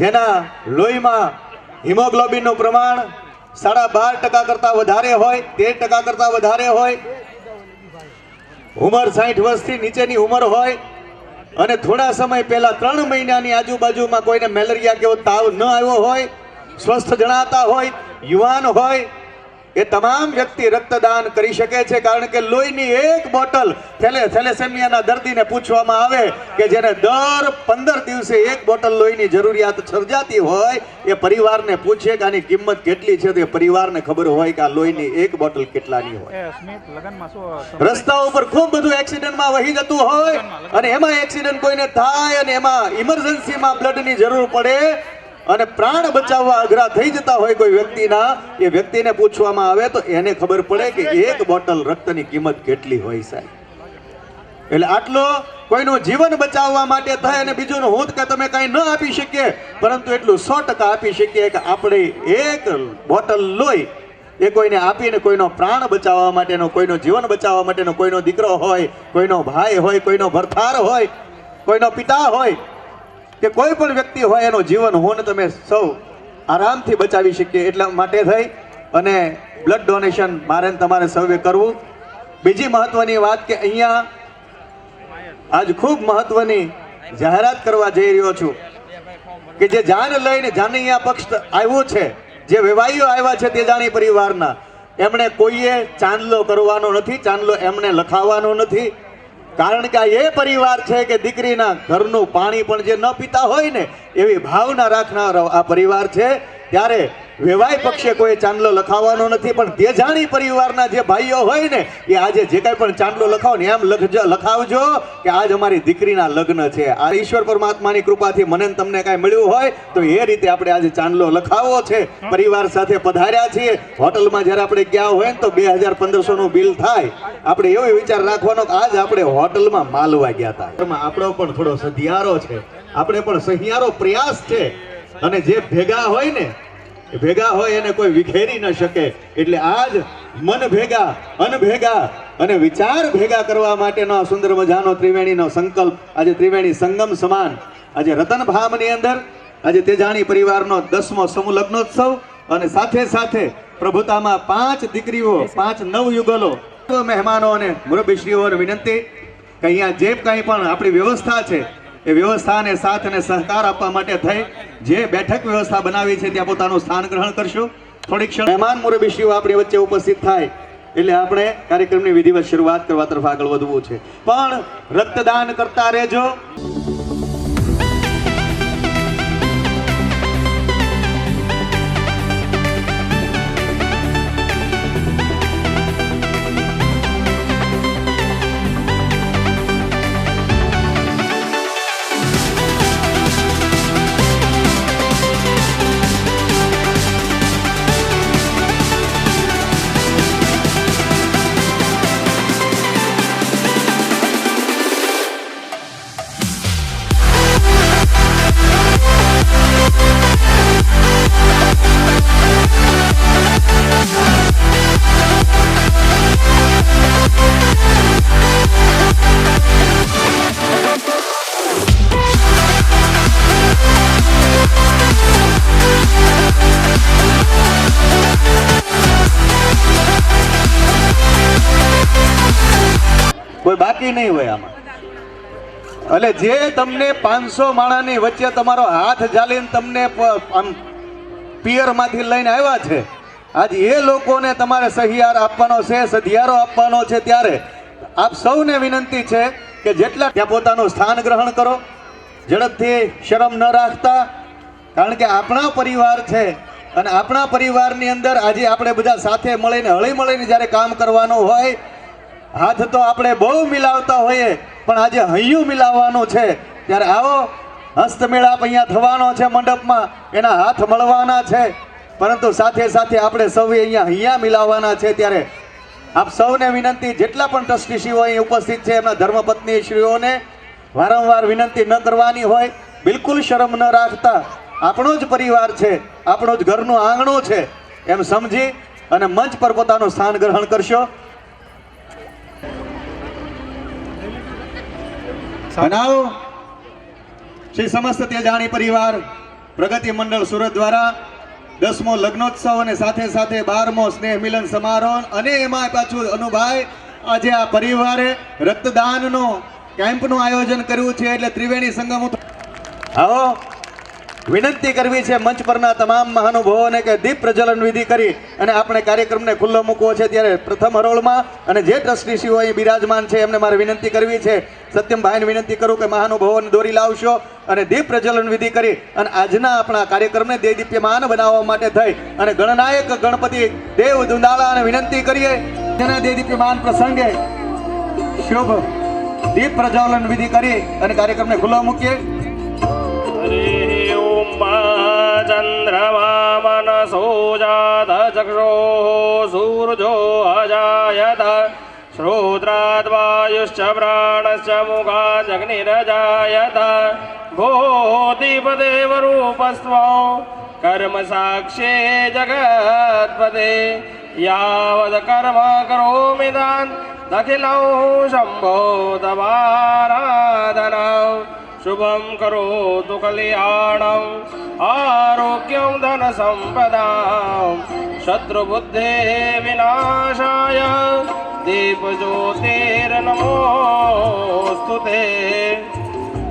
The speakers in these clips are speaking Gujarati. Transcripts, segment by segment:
જેના લોહીમાં હિમોગ્લોબિનનું પ્રમાણ 12.5% કરતાં વધારે હોય, 13% કરતાં વધારે હોય, ઉંમર 60 વર્ષથી નીચેની ઉંમર હોય અને થોડા સમય પહેલા 3 મહિનાની આજુબાજુમાં કોઈને મેલેરિયા કેવો તાવ ન આવ્યો હોય, સ્વસ્થ જણાતા હોય, યુવાન હોય, એ તમામ વ્યક્તિ રક્તદાન કરી શકે છે. કારણ કે લોહીની એક બોટલ થેલેસેમિયાના દર્દીને પૂછવામાં આવે કે જેને દર 15 દિવસે એક બોટલ લોહીની જરૂરિયાત સર્જાતી હોય, એ પરિવારને પૂછે કે આની કિંમત કેટલી છે, તો એ પરિવારને ખબર હોય કે આ લોહીની એક બોટલ કેટલાની હોય. રસ્તા ઉપર ખૂબ બધું એક્સિડન્ટમાં વહી જતું હોય અને એમાં એક્સિડન્ટ કોઈને થાય અને એમાં ઇમરજન્સીમાં બ્લડની જરૂર પડે અને પ્રાણ બચાવવા અઘરા થઈ જતા હોય કોઈ વ્યક્તિના, એ વ્યક્તિને પૂછવામાં આવે તો એને ખબર પડે કે એક બોટલ રક્તની કિંમત કેટલી હોય સાહેબ. એટલે આટલો કોઈનું જીવન બચાવવા માટે થાય અને બીજું હું કે તમે કંઈ ન આપી શકીએ, પરંતુ એટલું 100% આપી શકીએ કે આપણે એક બોટલ લોહી એ કોઈને આપીને કોઈનો પ્રાણ બચાવવા માટેનો, કોઈનો જીવન બચાવવા માટેનો, કોઈનો દીકરો હોય, કોઈનો ભાઈ હોય, કોઈનો ભરથાર હોય, કોઈનો પિતા હોય, કે કોઈ પણ વ્યક્તિ હોય એનું જીવન હું ને તમે સૌ આરામથી બચાવી શકીએ. એટલા માટે થઈ અને બ્લડ ડોનેશન મારે ને તમારે સૌએ કરવું. બીજી મહત્વની વાત કે અહીંયા આજ ખૂબ મહત્વની જાહેરાત કરવા જઈ રહ્યો છું કે જે જાન લઈને જાનૈયા પક્ષ આવ્યું છે, જે વેવાઈઓ આવ્યા છે તેજાણી પરિવારના, એમણે કોઈએ ચાંદલો કરવાનો નથી, ચાંદલો એમને લખાવવાનો નથી. કારણ કે આ એ પરિવાર છે કે દીકરીના ઘરનું પાણી પણ જે ન પીતા હોય ને એવી ભાવના રાખનાર આ પરિવાર છે. ત્યારે વેવાઈ પક્ષે કોઈ ચાંદલો લખાવવાનો નથી, પણ તેજાણી પરિવારના જે ભાઈઓ હોય ને એ આજે જે કાંઈ પણ ચાંદલો લખાવો ને એમ લખાવજો કે આજ અમારી દીકરીના લગ્ન છે. આ ઈશ્વર પરમાત્માની કૃપાથી મને તમને કાંઈ મળ્યું હોય તો એ રીતે આપણે આજે ચાંદલો લખાવવો છે. પરિવાર સાથે પધાર્યા છીએ. હોટલમાં જ્યારે આપણે ગયા હોય ને તો 2000-1500 નું બિલ થાય. આપણે એવો વિચાર રાખવાનો કે આજ આપણે હોટલમાં માલવા ગયા હતા. આપણો પણ થોડો સધિયારો છે, આપણે પણ સહિયારો પ્રયાસ છે. અને જે ભેગા હોય ને ભેગા હોય એને કોઈ વિખેરી ન શકે. એટલે આજ મન ભેગા અન ભેગા અને વિચાર ભેગા કરવા માટેનો સુંદર મજાનો ત્રિવેણીનો સંકલ્પ, આજે ત્રિવેણી સંગમ સમાન આજે રતનભામની અંદર આજે તેજાણી પરિવારનો 10મો સમૂહ લગ્નોત્સવ અને સાથે સાથે પ્રભુતામાં 5 દીકરીઓ 5 નવયુગલો મહેમાનો અને મુરબ્બીશ્રીઓને વિનંતી કે અહીંયા જે કંઈ પણ આપણી વ્યવસ્થા છે એ વ્યવસ્થાને સાથ અને સહકાર આપવા માટે થઈ જે બેઠક વ્યવસ્થા બનાવી છે ત્યાં પોતાનું સ્થાન ગ્રહણ કરશું. થોડીક ક્ષણ મહેમાન મુરબ્બીશ્રીઓ આપણી વચ્ચે ઉપસ્થિત થાય એટલે આપણે કાર્યક્રમની વિધિવત શરૂઆત કરવા તરફ આગળ વધવું છે. પણ રક્તદાન કરતા રહેજો. કોઈ બાકી નહીં હોય આમાં. એટલે જે તમને 500 માણાની વચ્ચે તમારો હાથ ઝાલીને તમને આમ પિયરમાંથી લઈને આવ્યા છે, આજે એ લોકોને તમારે સહિયાર આપવાનો છે, સધિયારો આપવાનો છે. ત્યારે આપ સૌને વિનંતી છે કે જેટલા ત્યાં પોતાનું સ્થાન ગ્રહણ કરો, ઝડપથી શરમ ન રાખતા. કારણ કે આપણા પરિવાર છે અને આપણા પરિવારની અંદર આજે આપણે બધા સાથે મળીને હળી મળીને જ્યારે કામ કરવાનું હોય, હાથ તો આપણે બહુ મિલાવતા હોઈએ પણ આજે હૈયું મિલાવવાનું છે. ત્યારે આવો હસ્તમેળાપ અહીંયા થવાનો છે મંડપમાં, એના હાથ મળવાના છે, પરંતુ સાથે સાથે આપણે સૌએ અહીંયા હૈયા મિલાવવાના છે. ત્યારે આપ સૌને વિનંતી, જેટલા પણ ટ્રસ્ટીશ્રીઓ અહીં ઉપસ્થિત છે એમના ધર્મપત્ની શ્રીઓને વારંવાર વિનંતી ન કરવાની હોય, બિલકુલ શરમ ન રાખતા. આપણો જ પરિવાર છે, આપણો જ ઘરનું આંગણું છે એમ સમજી અને મંચ પર પોતાનું સ્થાન ગ્રહણ કરશો. બનાવો શ્રી સમસ્ત તેજાણી પરિવાર પ્રગતિ મંડળ સુરત દ્વારા 10મો લગ્નોત્સવ અને સાથે સાથે 12મો સ્નેહ મિલન સમારોહ અને એમાં પાછું અનુભાઈ આજે આ પરિવારે રક્તદાનનો કેમ્પનું આયોજન કર્યું છે. એટલે ત્રિવેણી સંગમ આવો વિનંતી કરવી છે મંચ પરના તમામ મહાનુભાવોને કે દીપ પ્રજ્વલન વિધિ કરી અને આપણે કાર્યક્રમને ખુલ્લો મૂકવો છે. ત્યારે પ્રથમ હરોળમાં અને જે ટ્રસ્ટીશ્રીઓ અહીં બિરાજમાન છે એમને મારે વિનંતી કરવી છે, સત્યમભાઈને વિનંતી કરું કે મહાનુભાવોને દોરી લાવશો અને દીપ પ્રજ્વલન વિધિ કરી અને આજના આપણા કાર્યક્રમને દેદીપ્યમાન બનાવવા માટે થઈ અને ગણનાયક ગણપતિ દેવ દુંદાળાને વિનંતી કરીએ જેના દેદીપ્યમાન પ્રસંગે શુભ દીપ પ્રજ્વલન વિધિ કરી અને કાર્યક્રમને ખુલ્લો મૂકીએ. चंद्रमा मनसो जात चक्षुः सूर्यो अजायत श्रोत्राद्वायुश्च प्राणश्च मुखादग्निरजायत भूतिपदेवरूपस्त्वं कर्म साक्षी जगत्पते यावत् कर्म करोमि तान् दखिलं शम्भो तवाराधनं શુભમ કરોતુ કલ્યાણમ આરોગ્યમ ધન સંપદામ શત્રુબુદ્ધે વિનાશાય દીપજ્યોતિર્નમોસ્તુતે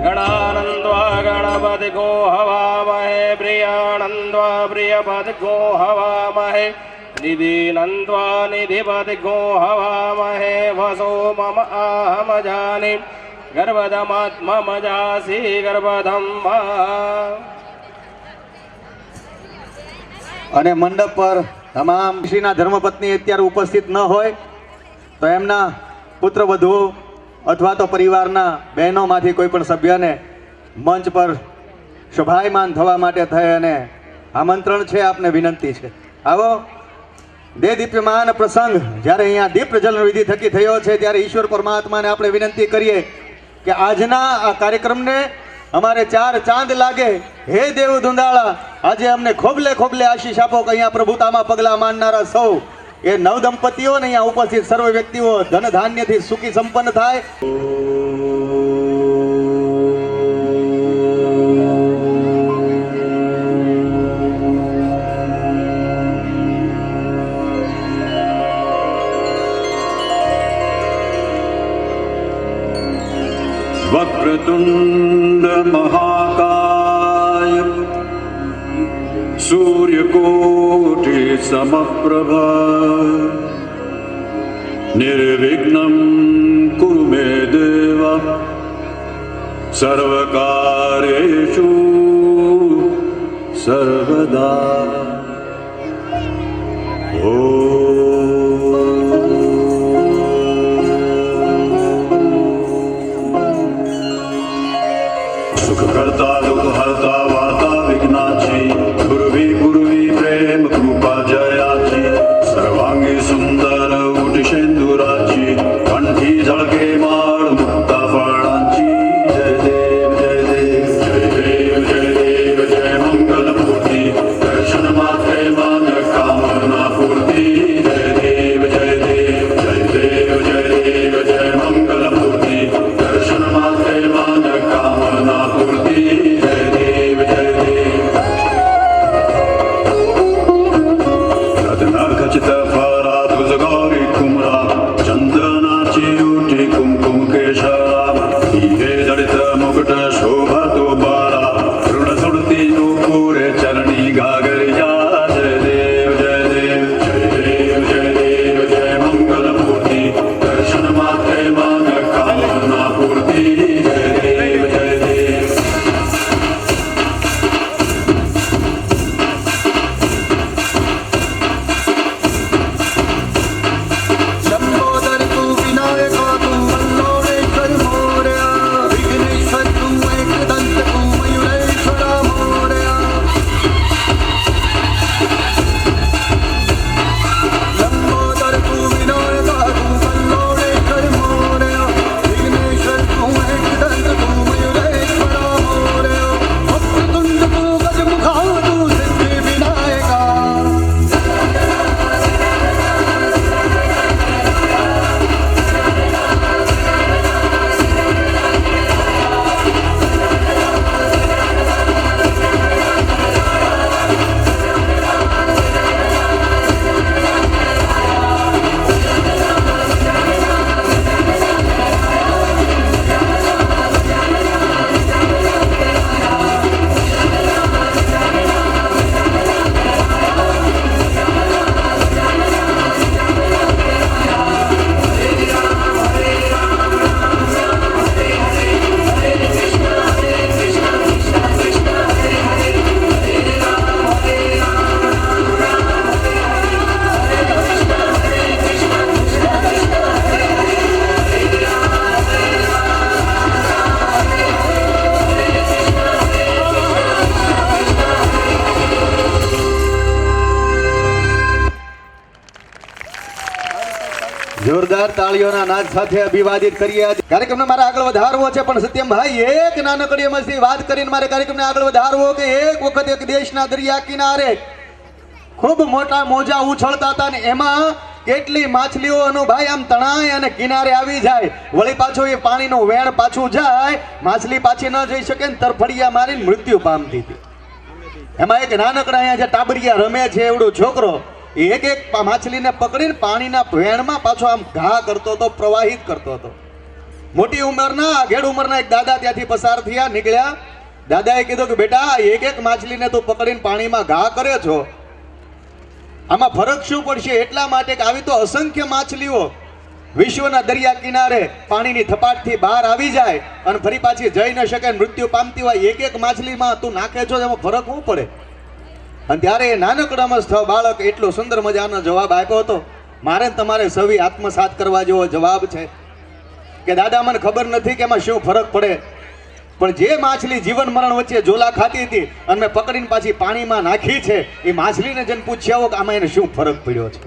ગણાનંદ્વા ગણપતિગો હવામહે પ્રિયાનંદ્વા પ્રિયપતિગો હવામહે નિધિનંદ્વા નિધિપતિગો હવામહે વસો મમ અહમજાનિ ગર્ભદમાત્મજાસી ગર્ભધમ્મા. અને મંડપ પર તમામ શ્રીના ધર્મપત્ની અત્યારે ઉપસ્થિત ન હોય તો એમના પુત્ર વધુઓ અથવા તો પરિવારના બહેનોમાંથી કોઈ પણ સભ્યને મંચ પર શોભાયમાન થવા માટે થઈ અને આમંત્રણ છે, આપને વિનંતી છે. આવો દે દીપ્યમાન પ્રસંગ જ્યારે અહીંયા દીપ પ્રજ્વલન વિધિ થકી થયો છે ત્યારે ઈશ્વર પરમાત્માને આપણે વિનંતી કરીએ કે આજના આ કાર્યક્રમને અમારે 4 ચાંદ લાગે. હે દેવ ધુંધાળા, આજે અમને ખોબલે ખોબલે આશીષ આપો કે અહીંયા પ્રભુતામાં પગલા માનનારા સૌ એ નવ દંપતીઓ ને અહીંયા ઉપસ્થિત સર્વ વ્યક્તિઓ ધન ધાન્યથી સુખી સંપન્ન થાય. वक्रतुंड महाकाय सूर्यकोटि समप्रभा निर्विघ्नं कुरु मे देव सर्वकार्येषु सर्वदा. सुखकर्ता दुःखहर्ता वार्ता विघ्नाची गुरुवी गुरुवी प्रेम कृपा जयाची सर्वांगी सुंदर उटिशेंदुराची कंठी झळके माळ मुक्ता फळांची. जय देव जय देव जय देव जय देव जय मंगलमूर्ती दर्शन मात्रे मान कामना पूर्ती. जय देव जय देव जय देव जय देव जय मंगलमूर्ती दर्शन मात्रे मान कामना पूर्ती. जय देव जय देव रत्न खचित फरा तुझ गौरी कुमरा चंदनाची उठी कुंकुम केशरा हिरे जडित मुकुट शोभा तो बारा ऋण सुडती नुपुरे चरणी घागरिया. जय देव जय देव जय देव जय देव जय मंगलमूर्ती दर्शन मात्रे मान कामना पूर्ती. जय देव जय देव लंबोदर तू विनायक तू वल्लोळेश्वर मोरया विघ्नेश्वर तू एकदंत तू मयुरेश्वर मोरया. लंबोदर तू विनायक तू वल्लोळेश्वर मोरया विघ्नेश्वर तू एकदंत तू मयुरेश्वर मोरया. वक्रतुंड तू गजमुखा तू सिद्धी विनायका. જોરદાર તાળીઓના નાદ સાથે અભિવાદિત કરીએ. કાર્યક્રમને મારે આગળ વધારવો છે પણ સત્યમભાઈ એક નાનકડી એમાંથી વાત કરીને મારે કાર્યક્રમને આગળ વધારવો કે એક વખત એક દેશના દરિયા કિનારે ખૂબ મોટા મોજા ઉછળતા હતા ને એમાં કેટલી માછલીઓનું ભાઈ આમ તણાય અને કિનારે આવી જાય, વળી પાછું એ પાણીનું વેણ પાછું જાય, માછલી પાછી ન જઈ શકે ને તરફડિયા મારીને મૃત્યુ પામતી હતી. એમાં એક નાનકડા અહીંયા જે ટાબરિયા રમે છે એવડો છોકરો એ એક એક માછલીને પકડીને પાણીના વેણમાં પાછો આમ ઘા કરતો હતો, પ્રવાહિત કરતો હતો. મોટી ઉંમરના આઘેડ ઉંમરના એક દાદા ત્યાંથી પસાર થયા, નીકળ્યા. દાદાએ કીધું કે બેટા એક એક માછલીને તું પકડીને પાણીમાં ઘા કરે છો, આમાં ફરક શું પડશે? એટલા માટે કે આવી તો અસંખ્ય માછલીઓ વિશ્વના દરિયા કિનારે પાણીની થપાટથી બહાર આવી જાય અને ફરી પાછી જઈ ન શકે, મૃત્યુ પામતી હોય. એક એક માછલીમાં તું નાખે છો, એમાં ફરક શું પડે? અને ત્યારે એ નાનકડામાં બાળક એટલો સુંદર મજાનો જવાબ આપ્યો હતો. મારે તમારે સવી આત્મસાત કરવા જેવો જવાબ છે કે દાદા મને ખબર નથી કે એમાં શું ફરક પડે, પણ જે માછલી જીવન મરણ વચ્ચે ઝોલા ખાતી હતી અને મેં પકડીને પાછી પાણીમાં નાખી છે, એ માછલીને જઈને પૂછ્યા કે આમાં એને શું ફરક પડ્યો છે.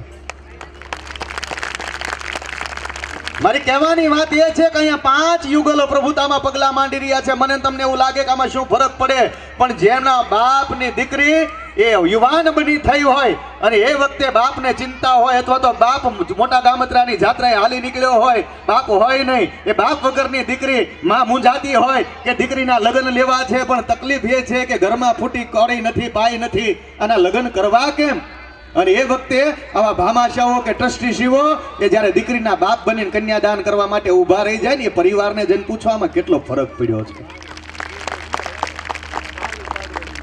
મારી કહેવાની વાત એ છે કે અહીંયા 5 યુગલો પ્રભુતામાં પગલા માંડી રહ્યા છે. મને તમને એવું લાગે કે આમાં શું ફરક પડે, પણ જેમના બાપની દીકરી એ યુવાન બની થઈ હોય અને એ વખતે બાપને ચિંતા હોય, અથવા તો બાપ મોટા ગામત્રાની જાત્રાએ હાલી નીકળ્યો હોય, બાપ હોય નહીં, એ બાપ વગરની દીકરી માં મૂંઝાતી હોય કે દીકરીના લગ્ન લેવા છે, પણ તકલીફ એ છે કે ઘરમાં ફૂટી કોળી નથી, પાઈ નથી, આના લગ્ન કરવા કેમ? અને એ વખતે આવા ભામાશાઓ કે ટ્રસ્ટીશીઓ એ જ્યારે દીકરીના બાપ બનીને કન્યાદાન કરવા માટે ઊભા રહી જાય ને, એ પરિવારને જઈને પૂછવામાં કેટલો ફરક પડ્યો છે.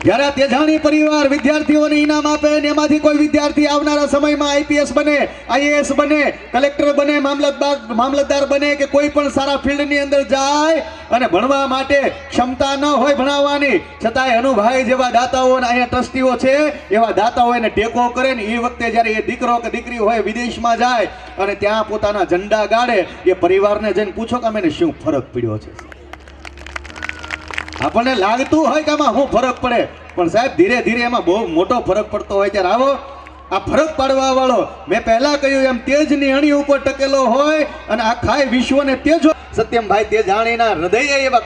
જ્યારે તેજાણી પરિવાર વિદ્યાર્થીઓને ઇનામ આપે ને એમાંથી કોઈ વિદ્યાર્થી આવનારા સમયમાં આઈપીએસ બને, આઈએએસ બને, કલેક્ટર બને, મામલતદાર બને કે કોઈ પણ સારા ફિલ્ડની અંદર જાય અને ભણવા માટે ક્ષમતા ન હોય ભણાવવાની, છતાંય અનુભાઈ જેવા દાતાઓ અને અહીંયા ટ્રસ્ટીઓ છે એવા દાતાઓ એને ટેકો કરે ને, એ વખતે જ્યારે એ દીકરો કે દીકરી હોય વિદેશમાં જાય અને ત્યાં પોતાના ઝંડા ગાળે, એ પરિવારને જઈને પૂછો કે અમે શું ફરક પડ્યો છે. આપણને લાગતું હોય કે આમાં શું ફરક પડે, પણ સાહેબ ધીરે ધીરે એમાં બહુ મોટો ફરક પડતો હોય. ત્યારે આવો આ ફરક પાડવા વાળો મેં પહેલા કહ્યું એમ તેજની અણી ઉપર ટકેલો હોય અને આખા વિશ્વને તેજો. સત્યમભાઈ તેજાણીના હૃદયે એવા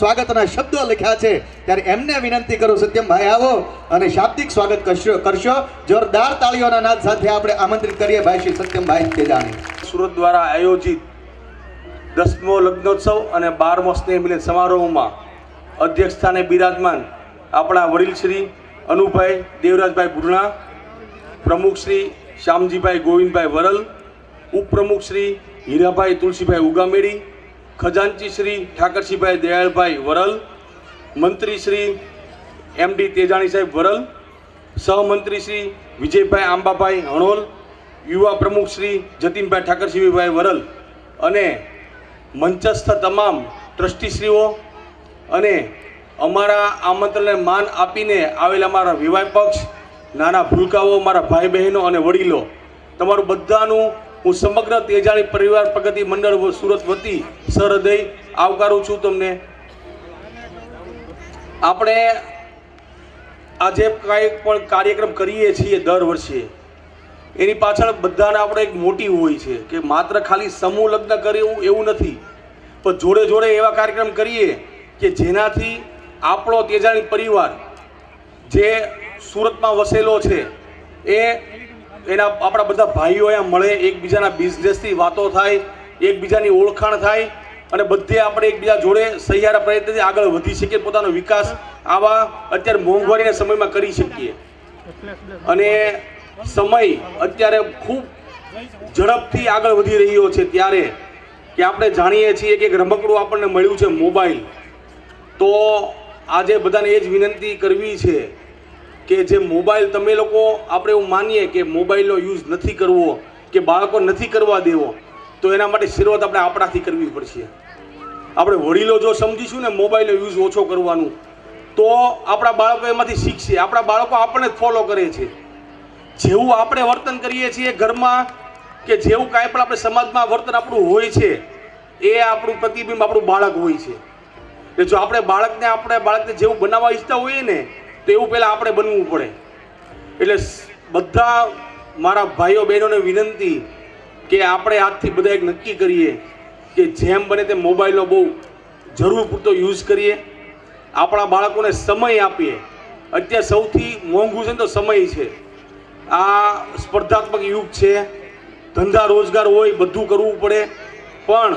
સ્વાગતના શબ્દો લખ્યા છે, ત્યારે એમને વિનંતી કરું સત્યમભાઈ આવો અને શાબ્દિક સ્વાગત કરશો. જોરદાર તાળીઓના નાદ સાથે આપણે આમંત્રિત કરીએ ભાઈ શ્રી સત્યમભાઈ તેજાણી. સુરત દ્વારા આયોજિત 10મો લગ્નોત્સવ અને 12મો સ્નેહ મિલન સમારોહમાં અધ્યક્ષ સ્થાને બિરાજમાન આપણા વડીલ શ્રી અનુભાઈ દેવરાજભાઈ બુરણા, પ્રમુખ શ્રી શ્યામજીભાઈ ગોવિંદભાઈ વરલ, ઉપપ્રમુખ શ્રી હીરાભાઈ તુલસીભાઈ ઉગામેડી, ખજાનચી શ્રી ઠાકરસિંહભાઈ દયાળભાઈ વરલ, મંત્રી શ્રી એમડી તેજાણી સાહેબ વરલ, સહમંત્રી શ્રી વિજયભાઈ આંબાભાઈ હણોલ, યુવા પ્રમુખ શ્રી જતીનભાઈ ઠાકરસિંહભાઈ વરલ અને મંચસ્થ તમામ ટ્રસ્ટીશ્રીઓ અને અમારા આમંત્રણને માન આપીને આવેલા અમારા વિવાહ પક્ષ, નાના ભૂલકાઓ, મારા ભાઈ બહેનો અને વડીલો, તમારું બધાનું હું સમગ્ર તેજાણી પરિવાર પ્રગતિ મંડળ સુરત વતી સહૃદય આવકારું છું તમને. આપણે આજે કાંઈ પણ કાર્યક્રમ કરીએ છીએ દર વર્ષે, એની પાછળ બધાને આપણે એક મોટિવ હોય છે કે માત્ર ખાલી સમૂહ લગ્ન કર્યું એવું નથી, પણ જોડે જોડે એવા કાર્યક્રમ કરીએ કે જેનાથી આપણો તેજાણી પરિવાર જે સુરતમાં વસેલો છે એના આપણા બધા ભાઈઓ અહીંયા મળે, એકબીજાના બિઝનેસથી વાતો થાય, એકબીજાની ઓળખાણ થાય અને બધે આપણે એકબીજા જોડે સહિયારા પ્રયત્નથી આગળ વધી શકીએ, પોતાનો વિકાસ આવા અત્યારે મોંઘવારીના સમયમાં કરી શકીએ. અને સમય અત્યારે ખૂબ ઝડપથી આગળ વધી રહ્યો છે, ત્યારે કે આપણે જાણીએ છીએ કે એક રમકડું આપણને મળ્યું છે મોબાઈલ. તો આજે બધાને એ જ વિનંતી કરવી છે કે જે મોબાઈલ તમે લોકો આપણે એવું માનીએ કે મોબાઈલનો યુઝ નથી કરવો કે બાળકો નથી કરવા દેવો, તો એના માટે શરૂઆત આપણે આપણાથી કરવી પડશે. આપણે વડીલો જો સમજીશું ને મોબાઈલનો યુઝ ઓછો કરવાનું, તો આપણા બાળકો એમાંથી શીખશે. આપણા બાળકો આપણને જ ફોલો કરે છે. જેવું આપણે વર્તન કરીએ છીએ ઘરમાં કે જેવું કાંઈ પણ આપણે સમાજમાં વર્તન આપણું હોય છે, એ આપણું પ્રતિબિંબ આપણું બાળક હોય છે. કે જો આપણે બાળકને જેવું બનાવવા ઈચ્છતા હોઈએ ને, તો એવું પહેલાં આપણે બનવું પડે. એટલે બધા મારા ભાઈઓ બહેનોને વિનંતી કે આપણે આજથી બધા એક નક્કી કરીએ કે જેમ બને તેમ મોબાઈલનો બહુ જરૂર પૂરતો યુઝ કરીએ, આપણા બાળકોને સમય આપીએ. અત્યારે સૌથી મોંઘું છે ને તો સમય છે. આ સ્પર્ધાત્મક યુગ છે, ધંધા રોજગાર હોય બધું કરવું પડે, પણ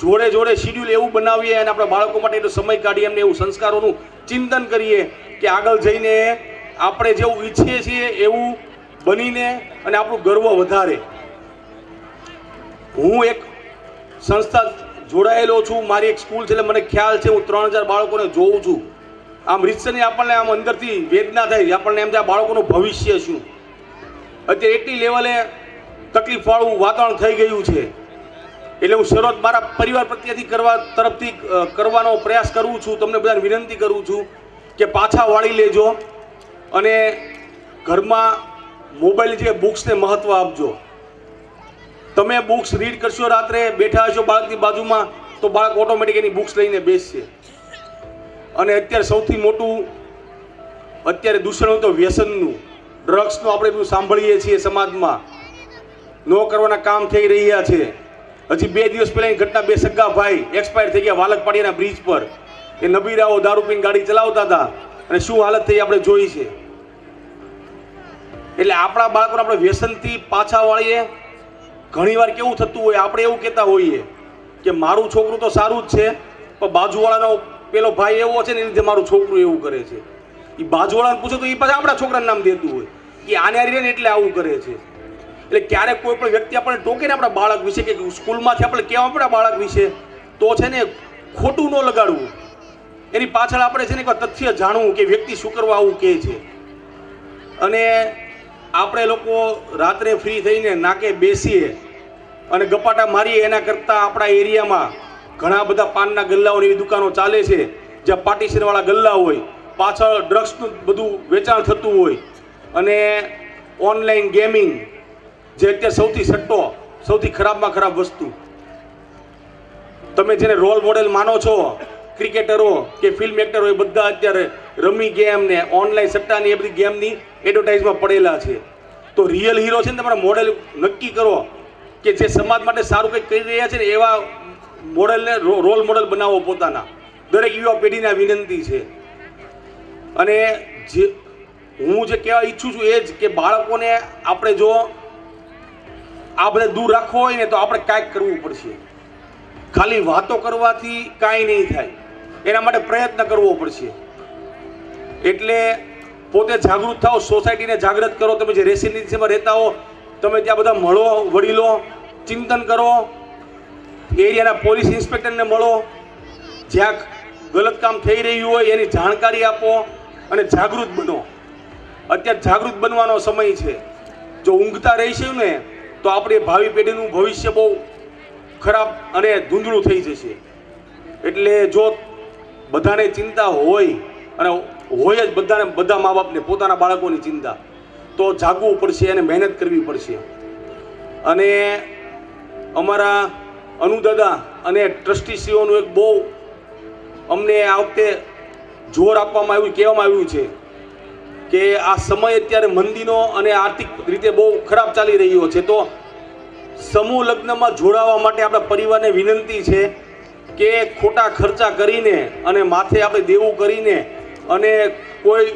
જોડે જોડે શિડ્યુલ એવું બનાવીએ અને આપણા બાળકો માટે એટલો સમય કાઢીએ, એમને એવું સંસ્કારોનું ચિંતન કરીએ કે આગળ જઈને આપણે જેવું ઈચ્છીએ છીએ એવું બનીને અને આપણું ગર્વ વધારે. હું એક સંસ્થા જોડાયેલો છું, મારી એક સ્કૂલ છે એટલે મને ખ્યાલ છે. હું 3000 બાળકોને જોઉં છું. આમ રીતસરની આપણને આમ અંદરથી વેદના થાય, આપણને એમ થાય બાળકોનું ભવિષ્ય શું. અત્યારે એટલી લેવલે તકલીફવાળું વાતાવરણ થઈ ગયું છે, એટલે હું શરૂઆત મારા પરિવાર પ્રત્યેથી તરફથી કરવાનો પ્રયાસ કરું છું. તમને બધાને વિનંતી કરું છું કે પાછા વાળી લેજો અને ઘરમાં મોબાઈલ જે બુક્સને મહત્ત્વ આપજો. તમે બુક્સ રીડ કરશો, રાત્રે બેઠા હશો બાળકની બાજુમાં, તો બાળક ઓટોમેટિક એની બુક્સ લઈને બેસશે. અને અત્યારે સૌથી મોટું અત્યારે દૂષણ તો વ્યસનનું, ડ્રગ્સનું આપણે બધું સાંભળીએ છીએ સમાજમાં. ન કરવાના કામ થઈ રહ્યા છે. હજી 2 દિવસ પહેલાંની ઘટના, 2 સગા ભાઈ એક્સપાયર થઈ ગયા વાલકપાડિયાના બ્રિજ પર. એ નબીરાઓ દારૂ પીને ગાડી ચલાવતા હતા અને શું હાલત થઈ આપણે જોઈ છે. એટલે આપણા બાળકોને આપણે વ્યસનથી પાછા વાળીએ. ઘણીવાર કેવું થતું હોય, આપણે એવું કહેતા હોઈએ કે મારું છોકરું તો સારું જ છે, પણ બાજુવાળાનો પેલો ભાઈ એવો છે ને એ લીધે મારું છોકરું એવું કરે છે. એ બાજુવાળાને પૂછો તો એ પાછા આપણા છોકરાનું નામ દેતું હોય કે આને હારી ને એટલે આવું કરે છે. એટલે ક્યારેક કોઈ પણ વ્યક્તિ આપણને ટોકે ને આપણા બાળક વિશે કે સ્કૂલમાંથી આપણે કહેવા પડે બાળક વિશે, તો છે ને ખોટું ન લગાડવું. એની પાછળ આપણે છે ને એક તથ્ય જાણવું કે વ્યક્તિ શું કરવા આવું કહે છે. અને આપણે લોકો રાત્રે ફ્રી થઈને નાકે બેસીએ અને ગપાટા મારીએ, એના કરતાં આપણા એરિયામાં ઘણા બધા પાનના ગલ્લાઓની એવી દુકાનો ચાલે છે જ્યાં પાર્ટીશનવાળા ગલ્લા હોય, પાછળ ડ્રગ્સનું બધું વેચાણ થતું હોય, અને ઓનલાઈન ગેમિંગ જે અત્યારે સૌથી સટ્ટો, સૌથી ખરાબમાં ખરાબ વસ્તુ. તમે જેને રોલ મોડેલ માનો છો, ક્રિકેટરો કે ફિલ્મ એક્ટરો, એ બધા અત્યારે રમી ગેમ ને ઓનલાઈન સટ્ટાની એ બધી ગેમની એડવર્ટાઇઝમાં પડેલા છે. તો રિયલ હીરો છે ને તમારા મોડેલ નક્કી કરો કે જે સમાજ માટે સારું કંઈક કરી રહ્યા છે ને એવા મોડેલને રોલ મોડેલ બનાવો પોતાના. દરેક યુવા પેઢીને વિનંતી છે. અને જે હું જે કહેવા ઈચ્છું છું એ જ કે બાળકોને આપણે જો આ બધા દૂર રાખવો હોય ને તો આપણે કાંઈક કરવું પડશે. ખાલી વાતો કરવાથી કાંઈ નહીં થાય, એના માટે પ્રયત્ન કરવો પડશે. એટલે પોતે જાગૃત થાઓ, સોસાયટીને જાગૃત કરો. તમે જે રેસિડેન્સીમાં રહેતા હો, તમે ત્યાં બધા મળો, વડીલો, ચિંતન કરો. એરિયાના પોલીસ ઇન્સ્પેક્ટરને મળો, જ્યાં ગલત કામ થઈ રહ્યું હોય એની જાણકારી આપો અને જાગૃત બનો. અત્યારે જાગૃત બનવાનો સમય છે. જો ઊંઘતા રહીશું ને તો આપણી ભાવિ પેઢીનું ભવિષ્ય બહુ ખરાબ અને ધૂંધળું થઈ જશે. એટલે જો બધાને ચિંતા હોય, અને હોય જ બધાને, બધા મા બાપને પોતાના બાળકોની ચિંતા, તો જાગવું પડશે અને મહેનત કરવી પડશે. અને અમારા અનુદાદા અને ટ્રસ્ટીશ્રીઓનું એક બહુ અમને આ વખતે જોર આપવામાં આવ્યું, કહેવામાં આવ્યું છે કે આ સમય અત્યારે મંદીનો અને આર્થિક રીતે બહુ ખરાબ ચાલી રહ્યો છે. તો સમૂહ લગ્નમાં જોડાવા માટે આપણા પરિવારને વિનંતી છે કે ખોટા ખર્ચા કરીને અને માથે આપણે દેવું કરીને અને કોઈ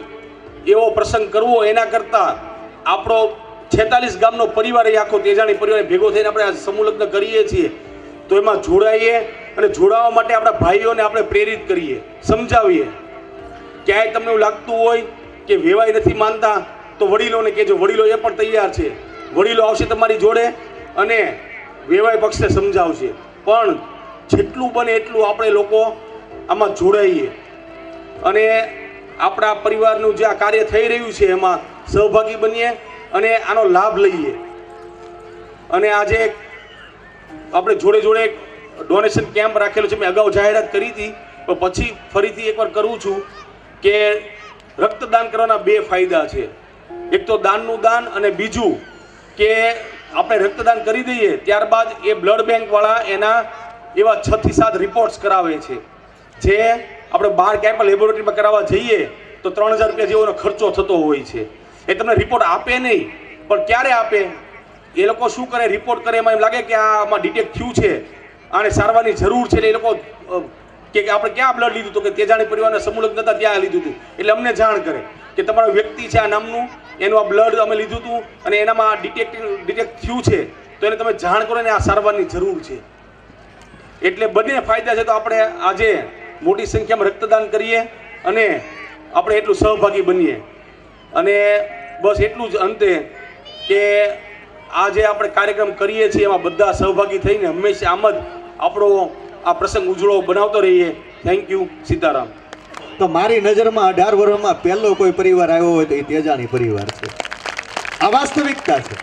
એવો પ્રસંગ કરવો એના કરતાં આપણો 46 ગામનો પરિવાર એ આખો તેજાણી પરિવાર ભેગો થઈને આપણે આ સમૂહ લગ્ન કરીએ છીએ, તો એમાં જોડાઈએ અને જોડાવા માટે આપણા ભાઈઓને આપણે પ્રેરિત કરીએ, સમજાવીએ. ક્યાંય તમને એવું લાગતું હોય કે વેવાય નથી માનતા તો વડીલોને કહેજો, વડીલો એ પણ તૈયાર છે. વડીલો આવશે તમારી જોડે અને વેવાય પક્ષને સમજાવશે. પણ જેટલું બને એટલું આપણે લોકો આમાં જોડાઈએ અને આપણા પરિવારનું જે આ કાર્ય થઈ રહ્યું છે એમાં સહભાગી બનીએ અને આનો લાભ લઈએ. અને આજે આપણે જોડે જોડે ડોનેશન કેમ્પ રાખેલો છે. મેં અગાઉ જાહેરાત કરી હતી, પણ પછી ફરીથી એકવાર કરું છું કે રક્તદાન કરવાના 2 ફાયદા છે. એક તો દાનનું દાન, અને બીજું કે આપણે રક્તદાન કરી દઈએ ત્યારબાદ એ બ્લડ બેંકવાળા એના એવા 6 થી 7 રિપોર્ટ્સ કરાવે છે, જે આપણે બહાર ક્યાંય પણ લેબોરેટરીમાં કરાવવા જઈએ તો 3000 રૂપિયા જેવો ખર્ચો થતો હોય છે. એ તમને રિપોર્ટ આપે નહીં, પણ ક્યારે આપે? એ લોકો શું કરે, રિપોર્ટ કરે, એમાં એમ લાગે કે આમાં ડિટેક્ટ થયું છે, આને સારવારની જરૂર છે, એટલે એ લોકો કે આપણે ક્યાં બ્લડ લીધું હતું, કે તેજાણી પરિવારના સમૂહ લગ્ન હતા ત્યાં લીધું હતું. એટલે અમને જાણ કરે કે તમારો વ્યક્તિ છે આ નામનું, એનું આ બ્લડ અમે લીધું હતું અને એનામાં ડિટેક્ટ થયું છે, તો એને તમે જાણ કરો ને આ સારવારની જરૂર છે. એટલે બંને ફાયદા છે. તો આપણે આજે મોટી સંખ્યામાં રક્તદાન કરીએ અને આપણે એટલું સહભાગી બનીએ. અને બસ એટલું જ અંતે કે આજે આપણે કાર્યક્રમ કરીએ છીએ એમાં બધા સહભાગી થઈને હંમેશા આમ જ આપણો આ પ્રસંગ ઉજળો બનાવતો રહીએ. Thank you. સીતારામ. તો મારી નજરમાં 18 વર્ષમાં પહેલો કોઈ પરિવાર આવ્યો હોય તો એ તેજાણી પરિવાર છે. આ વાસ્તવિકતા છે.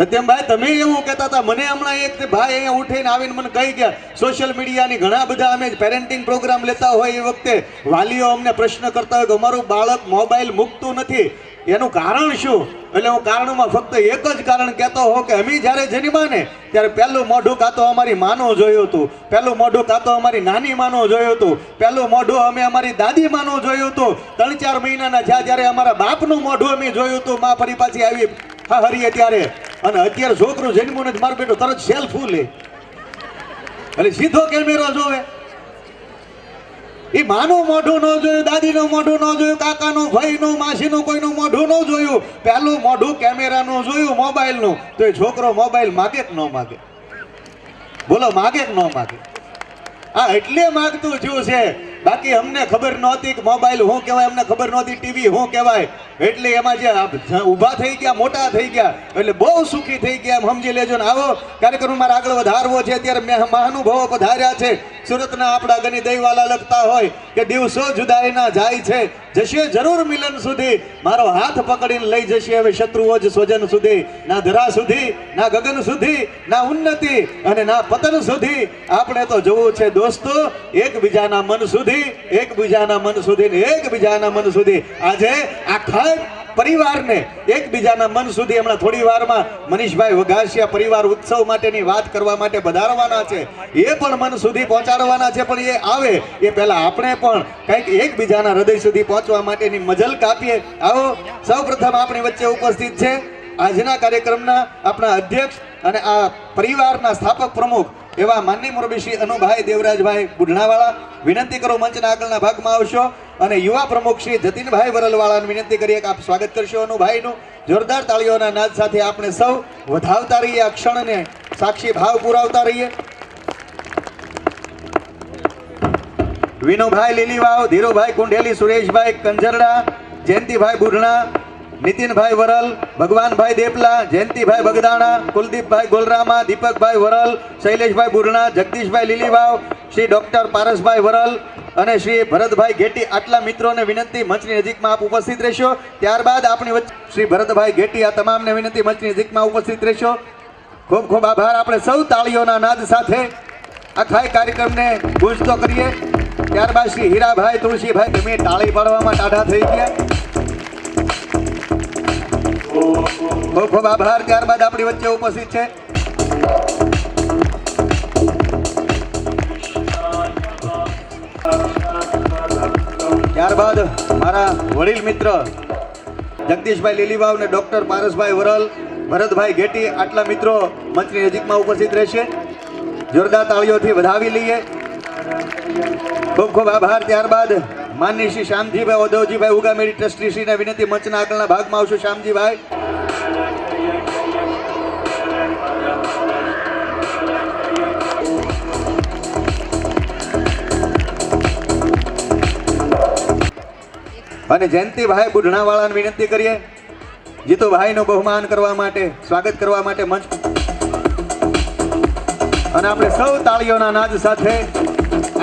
સત્યમભાઈ, તમે એવું કહેતા હતા, મને હમણાં એક ભાઈ અહીંયા ઉઠીને આવીને મને કહી ગયા, સોશિયલ મીડિયાની ઘણા બધા અમે પેરેન્ટિંગ પ્રોગ્રામ લેતા હોય એ વખતે વાલીઓ અમને પ્રશ્ન કરતા હોય કે અમારું બાળક મોબાઈલ મૂકતું નથી, એનું કારણ શું? એટલે હું કારણમાં ફક્ત એક જ કારણ કહેતો હોઉં કે અમે જ્યારે જન્મા ને ત્યારે પહેલું મોઢું કાં તો અમારી માનું જોયું હતું, પહેલું મોઢું કાં તો અમારી નાની માનું જોયું હતું, પહેલું મોઢું અમે અમારી દાદી માનું જોયું હતું. 3-4 મહિનાના થયા ત્યારે અમારા બાપનું મોઢું અમે જોયું હતું, માં ફરી પાછી આવી હરીએ ત્યારે. અને અત્યારે છોકરું જન્મું નથી, મારું બેટું તરત સેલ્ફી લે, એટલે સીધો કેમેરો જોવે. એ માનું મોઢું ન જોયું, દાદીનું મોઢું ન જોયું, કાકાનું, ભાઈનું, માસીનું, કોઈનું મોઢું ન જોયું, પહેલું મોઢું કેમેરાનું જોયું, મોબાઈલનું. તો એ છોકરો મોબાઈલ માગે કે ન માગે? બોલો, માગે કે ન માગે? આ એટલે માગતું થયું છે. બાકી અમને ખબર નહોતી કે મોબાઈલ શું કહેવાય, અમને ખબર નહોતી ટીવી શું કહેવાય. એટલે એમાં જે ઊભા થઈ ગયા, મોટા થઈ ગયા, એટલે બહુ સુખી થઈ ગયા, એમ સમજી લેજો ને. આવો કાર્યક્રમ મારે આગળ વધારવો છે. અત્યારે મહાનુભાવો પધાર્યા છે. સુરતના આપણા ગની દહીવાલા લખતા હોય કે દિવસો જુદાઈના જાય છે, જશે જરૂર મિલન સુધી, મારો હાથ પકડીને લઈ જશે હવે શત્રુઓ જ સ્વજન સુધી. ના ધરા સુધી, ના ગગન સુધી, ના ઉન્નતિ અને ના પતન સુધી, આપણે તો જવું છે દોસ્તો એકબીજાના મન સુધી, એકબીજાના મન સુધી ને એકબીજાના મન સુધી. આજે આખા પરિવારને એકબીજાના મન સુધી હમણાં થોડી વારમાં મનીષભાઈ વઘાસિયા પરિવાર ઉત્સવ માટેની વાત કરવા માટે પધારવાના છે. એ પણ મન સુધી પહોંચાડવાના છે. પણ એ આવે એ પહેલા આપણે પણ કંઈક એકબીજાના હૃદય સુધી પહોંચવા માટેની મજલ કાપીએ. આવો સૌપ્રથમ આપણી વચ્ચે ઉપસ્થિત છે આજના કાર્યક્રમના આપણા અધ્યક્ષ અને આ પરિવારના સ્થાપક પ્રમુખ એવા માનનીય મુરબી શ્રી અનુભાઈ દેવરાજભાઈ બુઢણાવાળા. વિનંતી કરો મંચના આગળના ભાગમાં આવશો. અને યુવા પ્રમુખ શ્રી જતીનભાઈ વરલવાળાને વિનંતી કરીએ કે આપ સ્વાગત કરશો અનુભાઈનું. જોરદાર તાળીઓના નાદ સાથે આપણે સૌ વધાવતા રહીએ, આ ક્ષણને સાક્ષી ભાવ પુરાવતા રહીએ. વિનુભાઈ લીલીવાવ, ધીરુભાઈ કુંઢેલી, સુરેશભાઈ કંજરડા, જયંતિભાઈ બુઢણા, નીતિનભાઈ વરલ, ભગવાનભાઈ દેપલા, જયંતિભાઈ બગદાણા, કુલદીપભાઈ ગોલરામા, દીપકભાઈ વરલ, શૈલેષભાઈ બુઢણા, જગદીશભાઈ લીલીવાવ, શ્રી ડોક્ટર પારસભાઈ વરલ અને શ્રી ભરતભાઈ ઘેટી. આટલા મિત્રોને વિનંતી મંચની નજીકમાં આપ ઉપસ્થિત રહેશો. ત્યારબાદ આપણી વચ્ચે શ્રી ભરતભાઈ ઘેટી. આ તમામને વિનંતી મંચની નજીકમાં ઉપસ્થિત રહેશો. ખૂબ ખૂબ આભાર. આપણે સૌ તાળીઓના નાદ સાથે આખા કાર્યક્રમને ગુંજતો કરીએ. ત્યારબાદ શ્રી હીરાભાઈ તુલસીભાઈ, તમે તાળી પાડવામાં ટાઢા થઈ ગયા. ખૂબ ખૂબ આભાર. ત્યારબાદ આપણી વચ્ચે ઉપસ્થિત છે ત્યારબાદ મારા વડીલ મિત્ર જગદીશભાઈ લીલીવાવ ને ડોક્ટર પારસભાઈ વરલ, ભરતભાઈ ઘેટી. આટલા મિત્રો મંચની નજીકમાં ઉપસ્થિત રહેશે. જોરદાર તાળીઓથી વધાવી લઈએ. ખૂબ ખૂબ આભાર. ત્યારબાદ માનનીય શ્રી શ્યામજીભાઈ ઓધવજીભાઈ ઉગામેડી ટ્રસ્ટી શ્રીને વિનંતી મંચના આગળના ભાગમાં આવશો. શ્યામજીભાઈ. અને જયંતિભાઈ બુઢણાવાળાને વિનંતી કરીએ જીતુભાઈનું બહુમાન કરવા માટે, સ્વાગત કરવા માટે મંચ. અને આપણે સૌ તાળીઓના નાદ સાથે